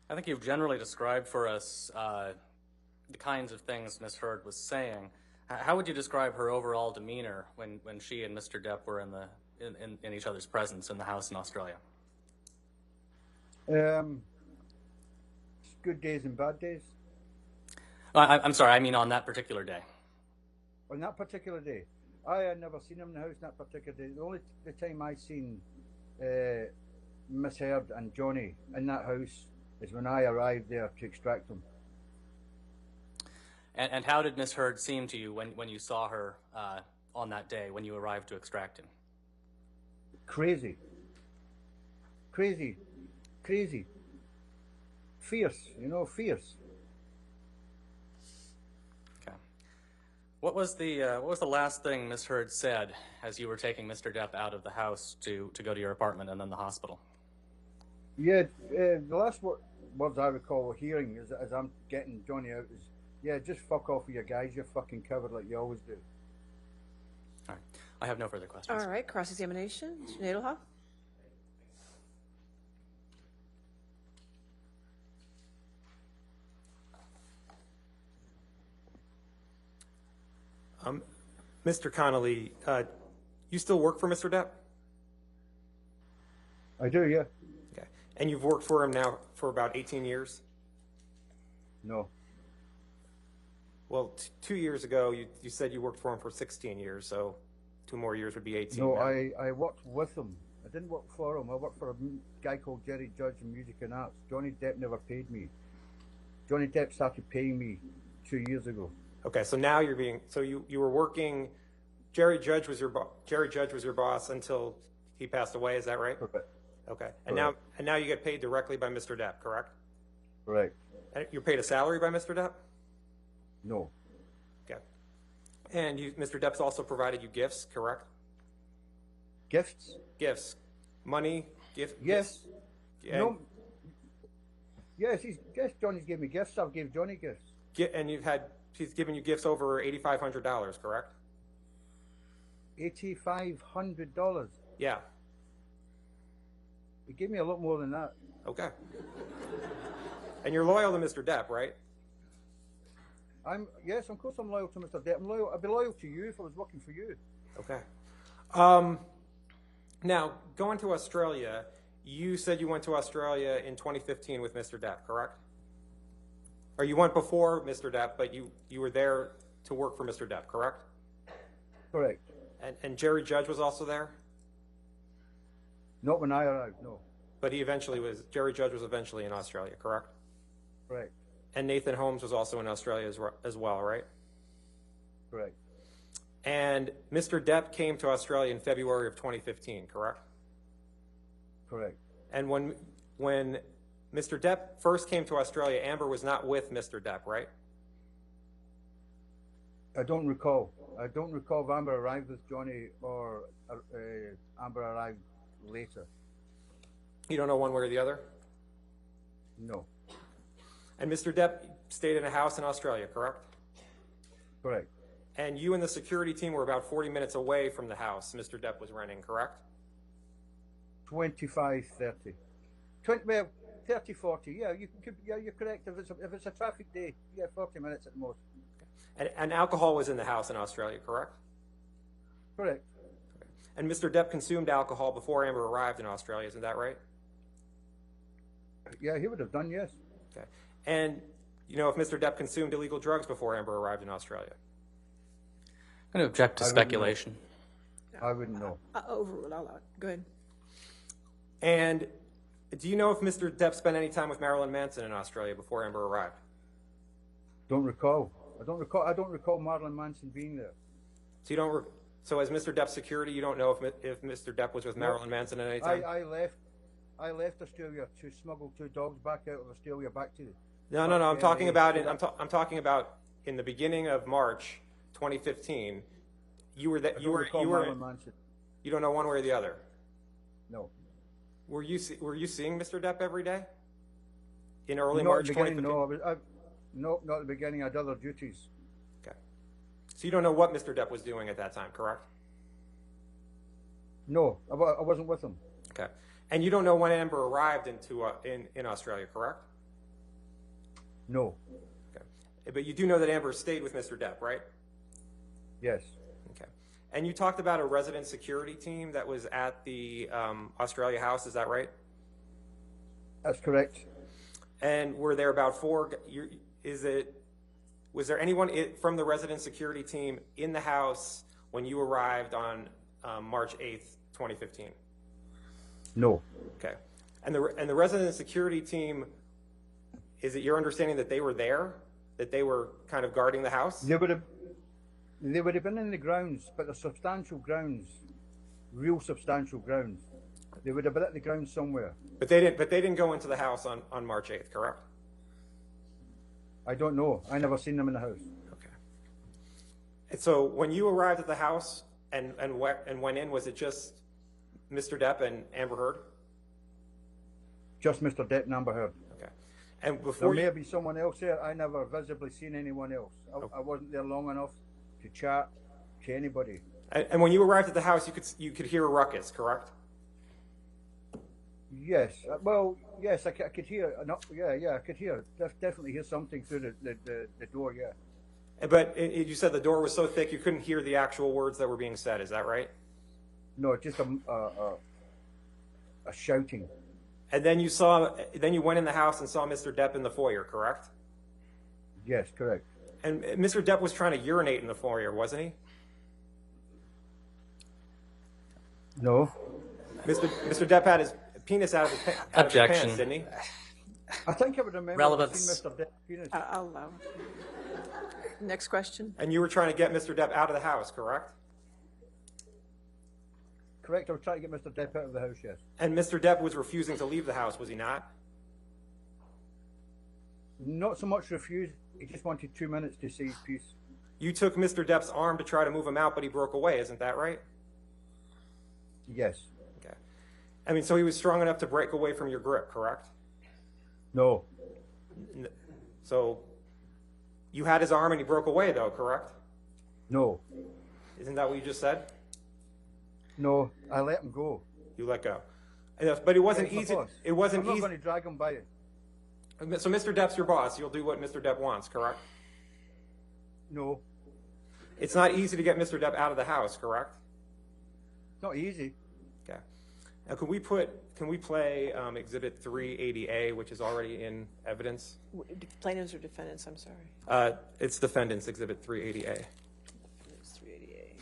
I think you've generally described for us the kinds of things Ms. Heard was saying. How would you describe her overall demeanor when she and Mr. Depp were in each other's presence in the house in Australia? Good days and bad days. I'm sorry, I mean on that particular day. On that particular day, I had never seen him in the house on that particular day. The time I seen Miss Heard and Johnny in that house is when I arrived there to extract them. And how did Miss Heard seem to you when you saw her on that day when you arrived to extract him? Crazy. Fierce, fierce. Okay. What was the last thing Miss Heard said as you were taking Mr. Depp out of the house to go to your apartment and then the hospital? Yeah, the last words I recall hearing as I'm getting Johnny out is, yeah, just fuck off with your guys, you're fucking covered like you always do. All right. I have no further questions. All right, cross-examination. Mr. Nadelhoff? Mr. Connolly, you still work for Mr. Depp? I do, yeah. Okay. And you've worked for him now for about 18 years? No. Well, 2 years ago, you said you worked for him for 16 years, so 2 more years would be 18. No, now. I worked with him. I didn't work for him. I worked for a guy called Jerry Judge in Music and Arts. Johnny Depp never paid me. Johnny Depp started paying me 2 years ago. Okay, so now you're being, so you were working, Jerry Judge was your boss until he passed away, is that right? Correct. Okay, and now you get paid directly by Mr. Depp, correct? Correct. And you're paid a salary by Mr. Depp? No. Okay. And Mr. Depp's also provided you gifts, correct? Gifts? Gifts. Money, Yes. gifts. And, No. Yes, Johnny's gave me gifts. I've gave Johnny gifts. and he's given you gifts over $8,500, correct? $8,500. Yeah. He gave me a lot more than that. Okay. And you're loyal to Mr. Depp, right? Yes, of course I'm loyal to Mr. Depp. I'd be loyal to you if I was working for you. Okay. Now, going to Australia, you said you went to Australia in 2015 with Mr. Depp, correct? Or you went before Mr. Depp, but you were there to work for Mr. Depp, correct? Correct. And Jerry Judge was also there? Not when I arrived, no. But Jerry Judge was eventually in Australia, correct? Correct. And Nathan Holmes was also in Australia as well, right? Correct. And Mr. Depp came to Australia in February of 2015, correct? Correct. And when Mr. Depp first came to Australia, Amber was not with Mr. Depp, right? I don't recall. I don't recall if Amber arrived with Johnny or Amber arrived later. You don't know one way or the other? No. And Mr. Depp stayed in a house in Australia, correct? Correct. And you and the security team were about 40 minutes away from the house Mr. Depp was renting, correct? 25, 30. 30, 40. Yeah, you're correct. If it's a traffic day, yeah, 40 minutes at the most. And alcohol was in the house in Australia, correct? Correct. And Mr. Depp consumed alcohol before Amber arrived in Australia, isn't that right? Yeah, he would have done, yes. Okay. And you know if Mr. Depp consumed illegal drugs before Amber arrived in Australia? I'm going to object to I wouldn't know. speculation. I wouldn't know. Overruled, I'll allow it. Go ahead. And do you know if Mr. Depp spent any time with Marilyn Manson in Australia before Amber arrived? Don't recall. I don't recall Marilyn Manson being there. So you don't. So as Mr. Depp's security, you don't know if Mr. Depp was with Marilyn Manson at any time? I left Australia to smuggle 2 dogs back out of Australia back to. No. I'm talking about I'm talking about in the beginning of March 2015. You were that you were Marilyn Manson. You don't know one way or the other. No. Were you seeing Mr. Depp every day? In early Not March at the beginning, 2015? no, not at the beginning. I had other duties. Okay. So you don't know what Mr. Depp was doing at that time, correct? No, I wasn't with him. Okay. And you don't know when Amber arrived in Australia, correct? No. Okay. But you do know that Amber stayed with Mr. Depp, right? Yes. Okay. And you talked about a resident security team that was at the Australia house, is that right? That's correct. And were there about 4, was there anyone from the resident security team in the house when you arrived on March 8th, 2015? No. Okay. And the resident security team, is it your understanding that they were there? That they were kind of guarding the house? They would have been in the grounds, but the substantial grounds, real substantial grounds. They would have been at the grounds somewhere. But they didn't go into the house on March 8th, correct? I don't know. I never seen them in the house. Okay. And so when you arrived at the house and went in, was it just Mr. Depp and Amber Heard? Just Mr. Depp and Amber Heard. Okay. And There before may have been someone else there. I never visibly seen anyone else. I wasn't there long enough to chat to anybody. and when you arrived at the house, you could hear a ruckus, correct? Yes. Well, yes, I could hear. No, yeah, I could hear. Definitely hear something through the door. Yeah. But you said the door was so thick you couldn't hear the actual words that were being said. Is that right? No, just a shouting. And then you went in the house and saw Mr. Depp in the foyer, correct? Yes, correct. And Mr. Depp was trying to urinate in the foyer, wasn't he? No. Mr. Depp had his penis out of his Objection. pants, didn't he? I think I would remember Relevance. seeing Mr. Depp's penis. I'll allow it. Next question. And you were trying to get Mr. Depp out of the house, correct? Correct. I was trying to get Mr. Depp out of the house. Yes. And Mr. Depp was refusing to leave the house, was he not? Not so much refused. He just wanted 2 minutes to say his piece. You took Mr. Depp's arm to try to move him out, but he broke away, isn't that right? Yes. Okay. I mean, so he was strong enough to break away from your grip, correct? No. So you had his arm and he broke away, though, correct? No. Isn't that what you just said? No. I let him go. You let go. But it wasn't He's my easy. boss. It wasn't I'm not easy. going to drag him by it. So Mr. Depp's your boss. You'll do what Mr. Depp wants, correct? No. It's not easy to get Mr. Depp out of the house, correct? Not easy. Okay. Now, can we play Exhibit 380A, which is already in evidence? Plaintiffs or defendants, I'm sorry. It's Defendant's Exhibit 380A. It's 388.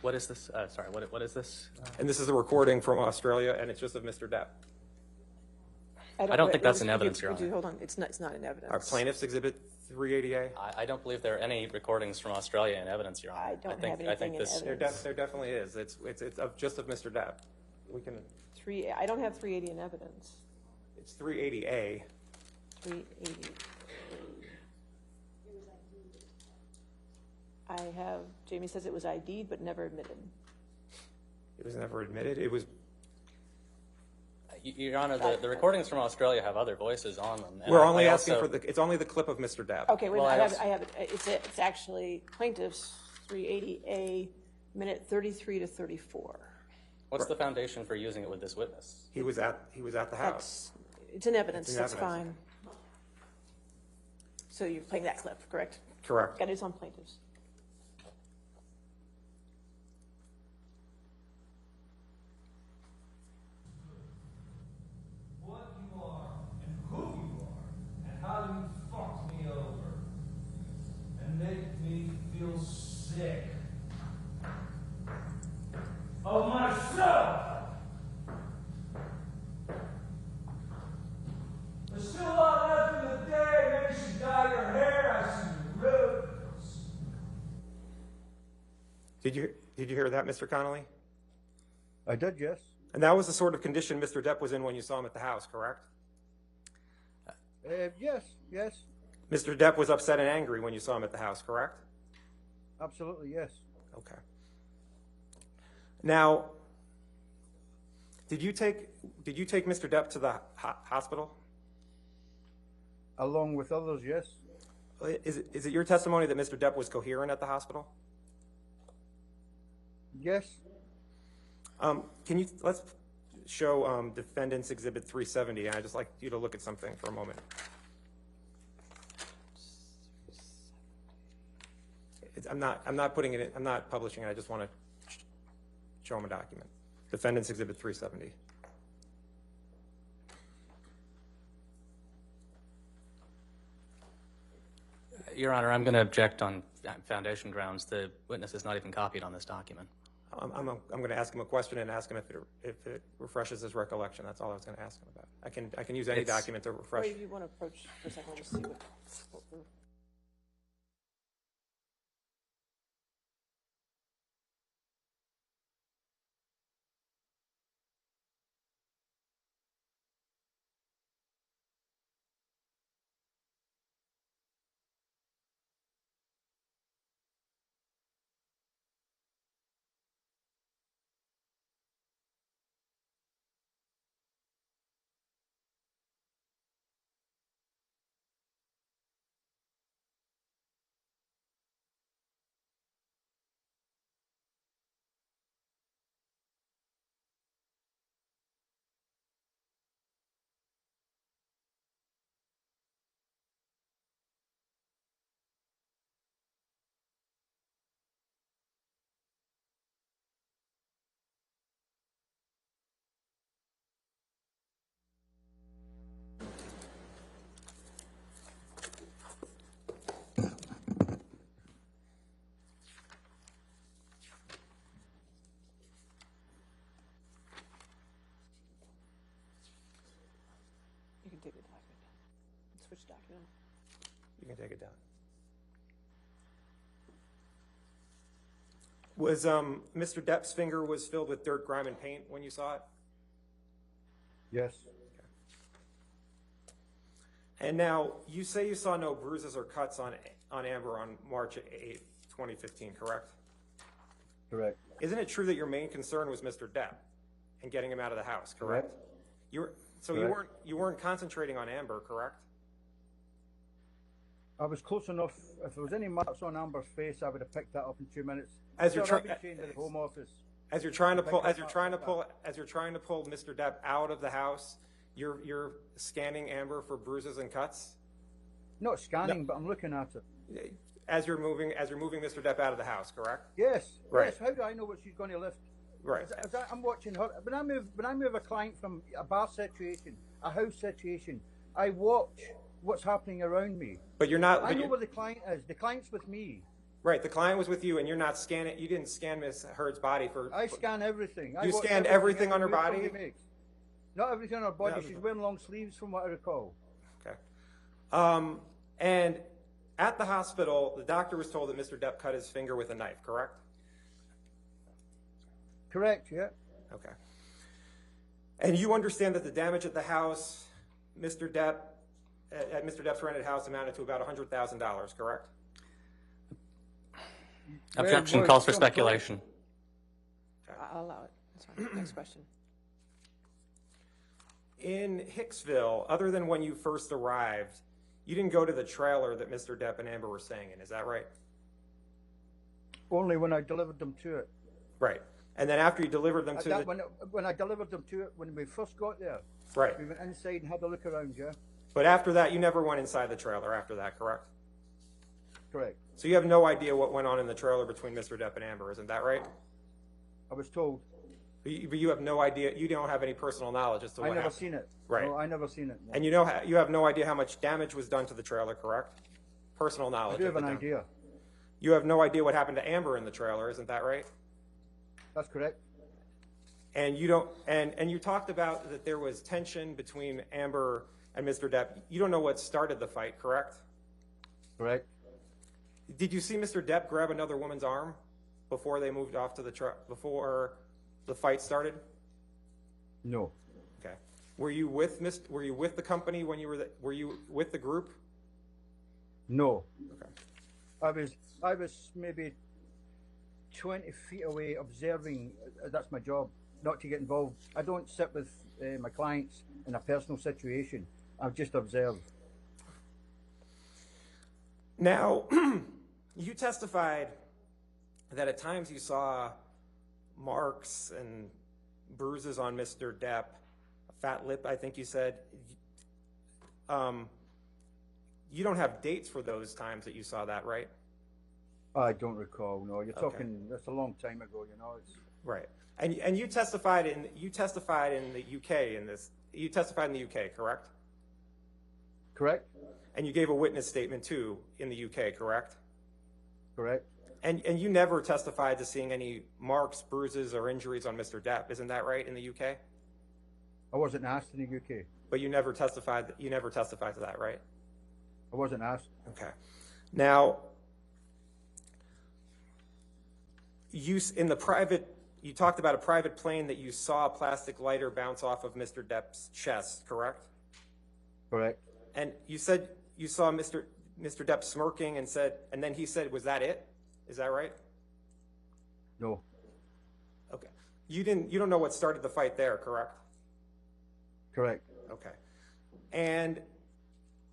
What is this? Sorry, what is this? And this is a recording from Australia, and it's just of Mr. Depp. I don't think that's in evidence, Your Would you Honor. hold on? It's not in evidence. Our Plaintiff's Exhibit 380A? I don't believe there are any recordings from Australia in evidence, Your Honor. I don't think, have I think anything in this, evidence. There definitely is. It's just of Mr. Depp. We can. I don't have 380 in evidence. It's 380A. 380. I have, Jamie says it was ID'd but never admitted. It was never admitted. It was. Your Honor, the recordings from Australia have other voices on them. and We're I only asking also- for the. It's only the clip of Mr. Depp. Okay, wait, Well, a I minute, also- I have it. It's actually plaintiffs 380A, minute 33 to 34. What's the foundation for using it with this witness? He was at the house. It's in evidence, It's in that's evidence. fine. So you're playing that clip, correct? Correct. Got it on plaintiffs. of myself. There's still a lot left in the day. Maybe you should dye your hair. I see the roots. Did you hear that, Mr. Connolly? I did, yes. And that was the sort of condition Mr. Depp was in when you saw him at the house, correct? Yes, yes. Mr. Depp was upset and angry when you saw him at the house, correct? Absolutely, yes. Okay. Now, did you take Mr. Depp to the hospital? Along with others, yes. Is it your testimony that Mr. Depp was coherent at the hospital? Yes. Let's show Defendant's Exhibit 370, and I'd just like you to look at something for a moment. I'm not putting it in, I'm not publishing it, I just want to show him a document. Defendant's Exhibit 370. Your Honor, I'm going to object on foundation grounds. The witness is not even copied on this document. I'm going to ask him a question and ask him if it refreshes his recollection. That's all I was going to ask him about. I can use any document to refresh. Wait, if you want to approach for a second, we'll just see what we're... You can take the document down. Switch document. You can take it down. Was Mr. Depp's finger was filled with dirt, grime, and paint when you saw it? Yes. And now, you say you saw no bruises or cuts on Amber on March 8th, 2015, correct? Correct. Isn't it true that your main concern was Mr. Depp and getting him out of the house, correct? Correct. You weren't concentrating on Amber, correct? I was close enough. If there was any marks on Amber's face, I would have picked that up in 2 minutes. As you're trying to the Home Office. As you're trying to pull Mr. Depp out of the house, you're scanning Amber for bruises and cuts? Not scanning, but I'm looking at it. As you're moving Mr. Depp out of the house, correct? Yes. Right. Yes. How do I know what she's going to lift? Right. I'm watching her. When I move a client from a bar situation, a house situation, I watch what's happening around me. But you're not. I know where the client is. The client's with me. Right. The client was with you, and you're not scanning. You didn't scan Miss Heard's body for. I scan everything. You scanned everything on her body? Not everything on her body. No. She's wearing long sleeves, from what I recall. Okay. And at the hospital, the doctor was told that Mr. Depp cut his finger with a knife, correct? Correct. Yeah. Okay. And you understand that the damage at the house, at Mr. Depp's rented house, amounted to about $100,000, correct? Objection calls for speculation. I'll allow it. That's fine. Next question. In Hicksville, other than when you first arrived, you didn't go to the trailer that Mr. Depp and Amber were staying in, is that right? Only when I delivered them to it. Right. And then after you delivered them to when I delivered them to it, when we first got there, right. we went inside and had a look around, yeah? But after that, you never went inside the trailer after that, correct? Correct. So you have no idea what went on in the trailer between Mr. Depp and Amber, isn't that right? I was told. But you have no idea, you don't have any personal knowledge as to what I never happened. seen it. Right. No, I never seen it. No. And you have no idea how much damage was done to the trailer, correct? Personal knowledge. I do have of an the damage. idea. You have no idea what happened to Amber in the trailer, isn't that right? That's correct. And you don't, and you talked about that there was tension between Amber and Mr. Depp. You don't know what started the fight, correct? Correct? Did you see Mr. Depp grab another woman's arm before they moved off to the truck, before the fight started? No. Okay. Were you with the company when you were you with the group? No. Okay. I was maybe 20 feet away observing. That's my job, not to get involved. I don't sit with my clients in a personal situation. I just observe. Now, you testified that at times you saw marks and bruises on Mr. Depp, a fat lip, I think you said. You don't have dates for those times that you saw that, right? I don't recall. No, you're Okay. talking. That's a long time ago. You know, it's Right. And you testified in the UK in this. You testified in the UK, correct? correct. And you gave a witness statement too in the UK, correct? Correct. And you never testified to seeing any marks, bruises, or injuries on Mr. Depp, isn't that right? In the UK, I wasn't asked in the UK. but you never testified. You never testified to that, right? I wasn't asked. Okay. Now, you talked about a private plane that you saw a plastic lighter bounce off of Mr. Depp's chest, correct? Correct. And you said you saw Mr. Depp smirking and then he said, "Was that it?" Is that right? No. Okay. You don't know what started the fight there, correct? Correct. Okay. And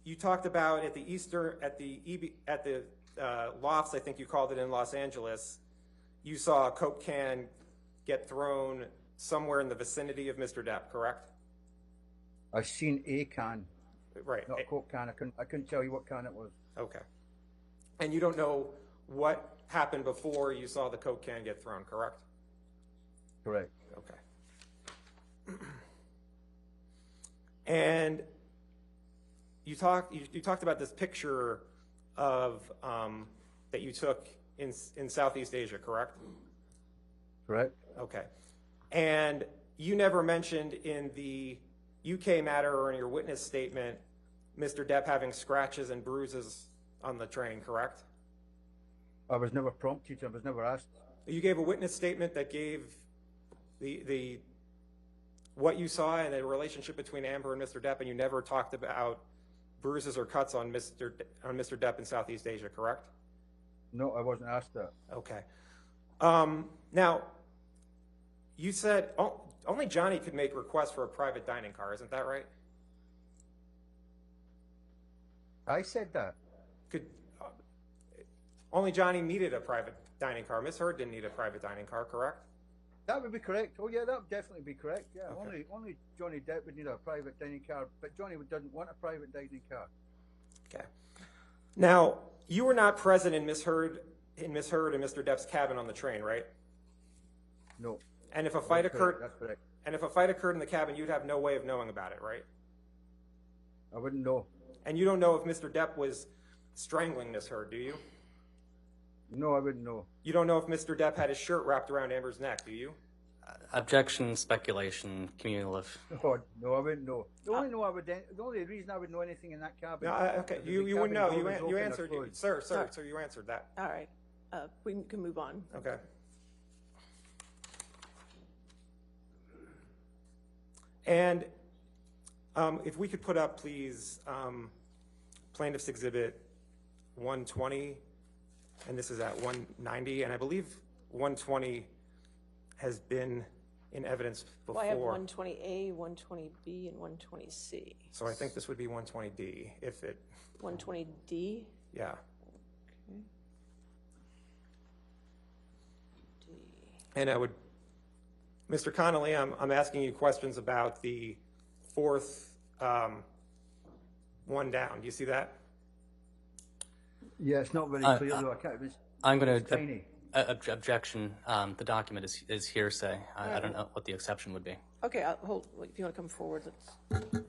you talked about at the lofts, I think you called it in Los Angeles, you saw a Coke can get thrown somewhere in the vicinity of Mr. Depp, correct? I seen a can, Right. not a Coke can. I couldn't tell you what can it was. Okay. And you don't know what happened before you saw the Coke can get thrown, correct? Correct. Okay. And you talked about this picture of that you took in Southeast Asia, correct? Correct. Okay. And you never mentioned in the UK matter or in your witness statement Mr. Depp having scratches and bruises on the train, correct? I was never prompted. I was never asked. You gave a witness statement that gave the what you saw and the relationship between Amber and Mr. Depp, and you never talked about bruises or cuts on Mr. Depp in Southeast Asia, correct? No, I wasn't asked that. Okay. Now, you said only Johnny could make requests for a private dining car, isn't that right? I said that. Only Johnny needed a private dining car. Miss Heard didn't need a private dining car, correct? That would be correct. Oh yeah, that would definitely be correct. Yeah, Okay. only Johnny Depp would need a private dining car, but Johnny doesn't want a private dining car. Okay. Now, you were not present in Miss Heard and Mr. Depp's cabin on the train, right? No. And if a fight occurred, That's correct. and if a fight occurred in the cabin, you'd have no way of knowing about it, right? I wouldn't know. And you don't know if Mr. Depp was strangling Miss Heard, do you? No, I wouldn't know. You don't know if Mr. Depp had his shirt wrapped around Amber's neck, do you? Objection, speculation, cumulative. Oh, no, I wouldn't know. The only reason I would know anything in that cabin. No, okay, is if you the wouldn't know. cabin door was You open or answered, closed. sir, you answered that. All right. We can move on. Okay. And if we could put up, please, Plaintiff's Exhibit 120, and this is at 190, and I believe 120 has been in evidence before. Well, I have 120A, 120B, and 120C. So I think this would be 120D, if it, 120D? yeah. Okay. D. And I would, Mr. Connolly, I'm asking you questions about the fourth one down. Do you see that? Yeah, it's not very clear though. I can't. I'm going It's tiny. objection. The document is hearsay. I don't know what the exception would be. Okay, hold. If you want to come forward, let's.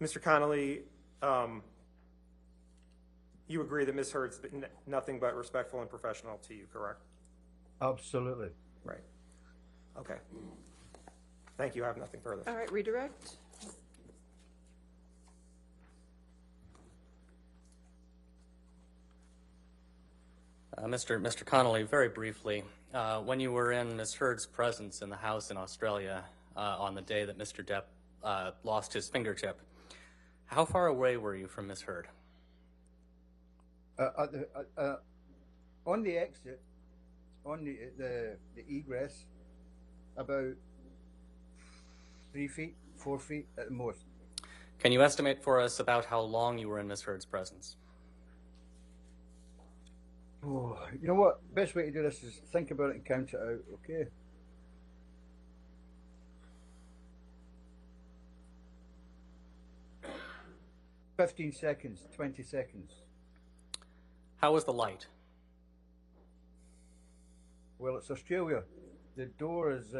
Mr. Connolly, you agree that Ms. Heard's been nothing but respectful and professional to you, correct? Absolutely. Right. Okay. Thank you. I have nothing further. All right, redirect. Mr. Connolly, very briefly, when you were in Ms. Heard's presence in the house in Australia on the day that Mr. Depp lost his fingertip, how far away were you from Ms. Heard? On the exit, on the egress, about 3 feet, 4 feet at the most. Can you estimate for us about how long you were in Ms. Heard's presence? Oh, you know what? Best way to do this is think about it and count it out, okay? "15 seconds, 20 seconds. How was the light? Well, it's Australia. The door is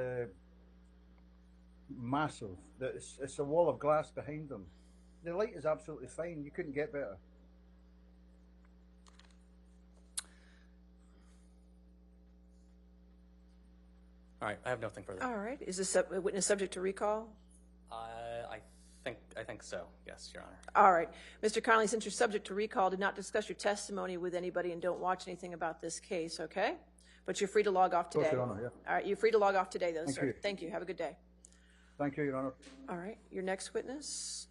massive. It's a wall of glass behind them. The light is absolutely fine. You couldn't get better. All right, I have nothing further. All right, is this a witness subject to recall? I think so, yes, Your Honor. All right. Mr. Connolly, since you're subject to recall, do not discuss your testimony with anybody and don't watch anything about this case, okay? But you're free to log off today. Of course, Your Honor, yeah. All right, you're free to log off today, though, Thank sir. you. Thank you. Have a good day. Thank you, Your Honor. All right, your next witness.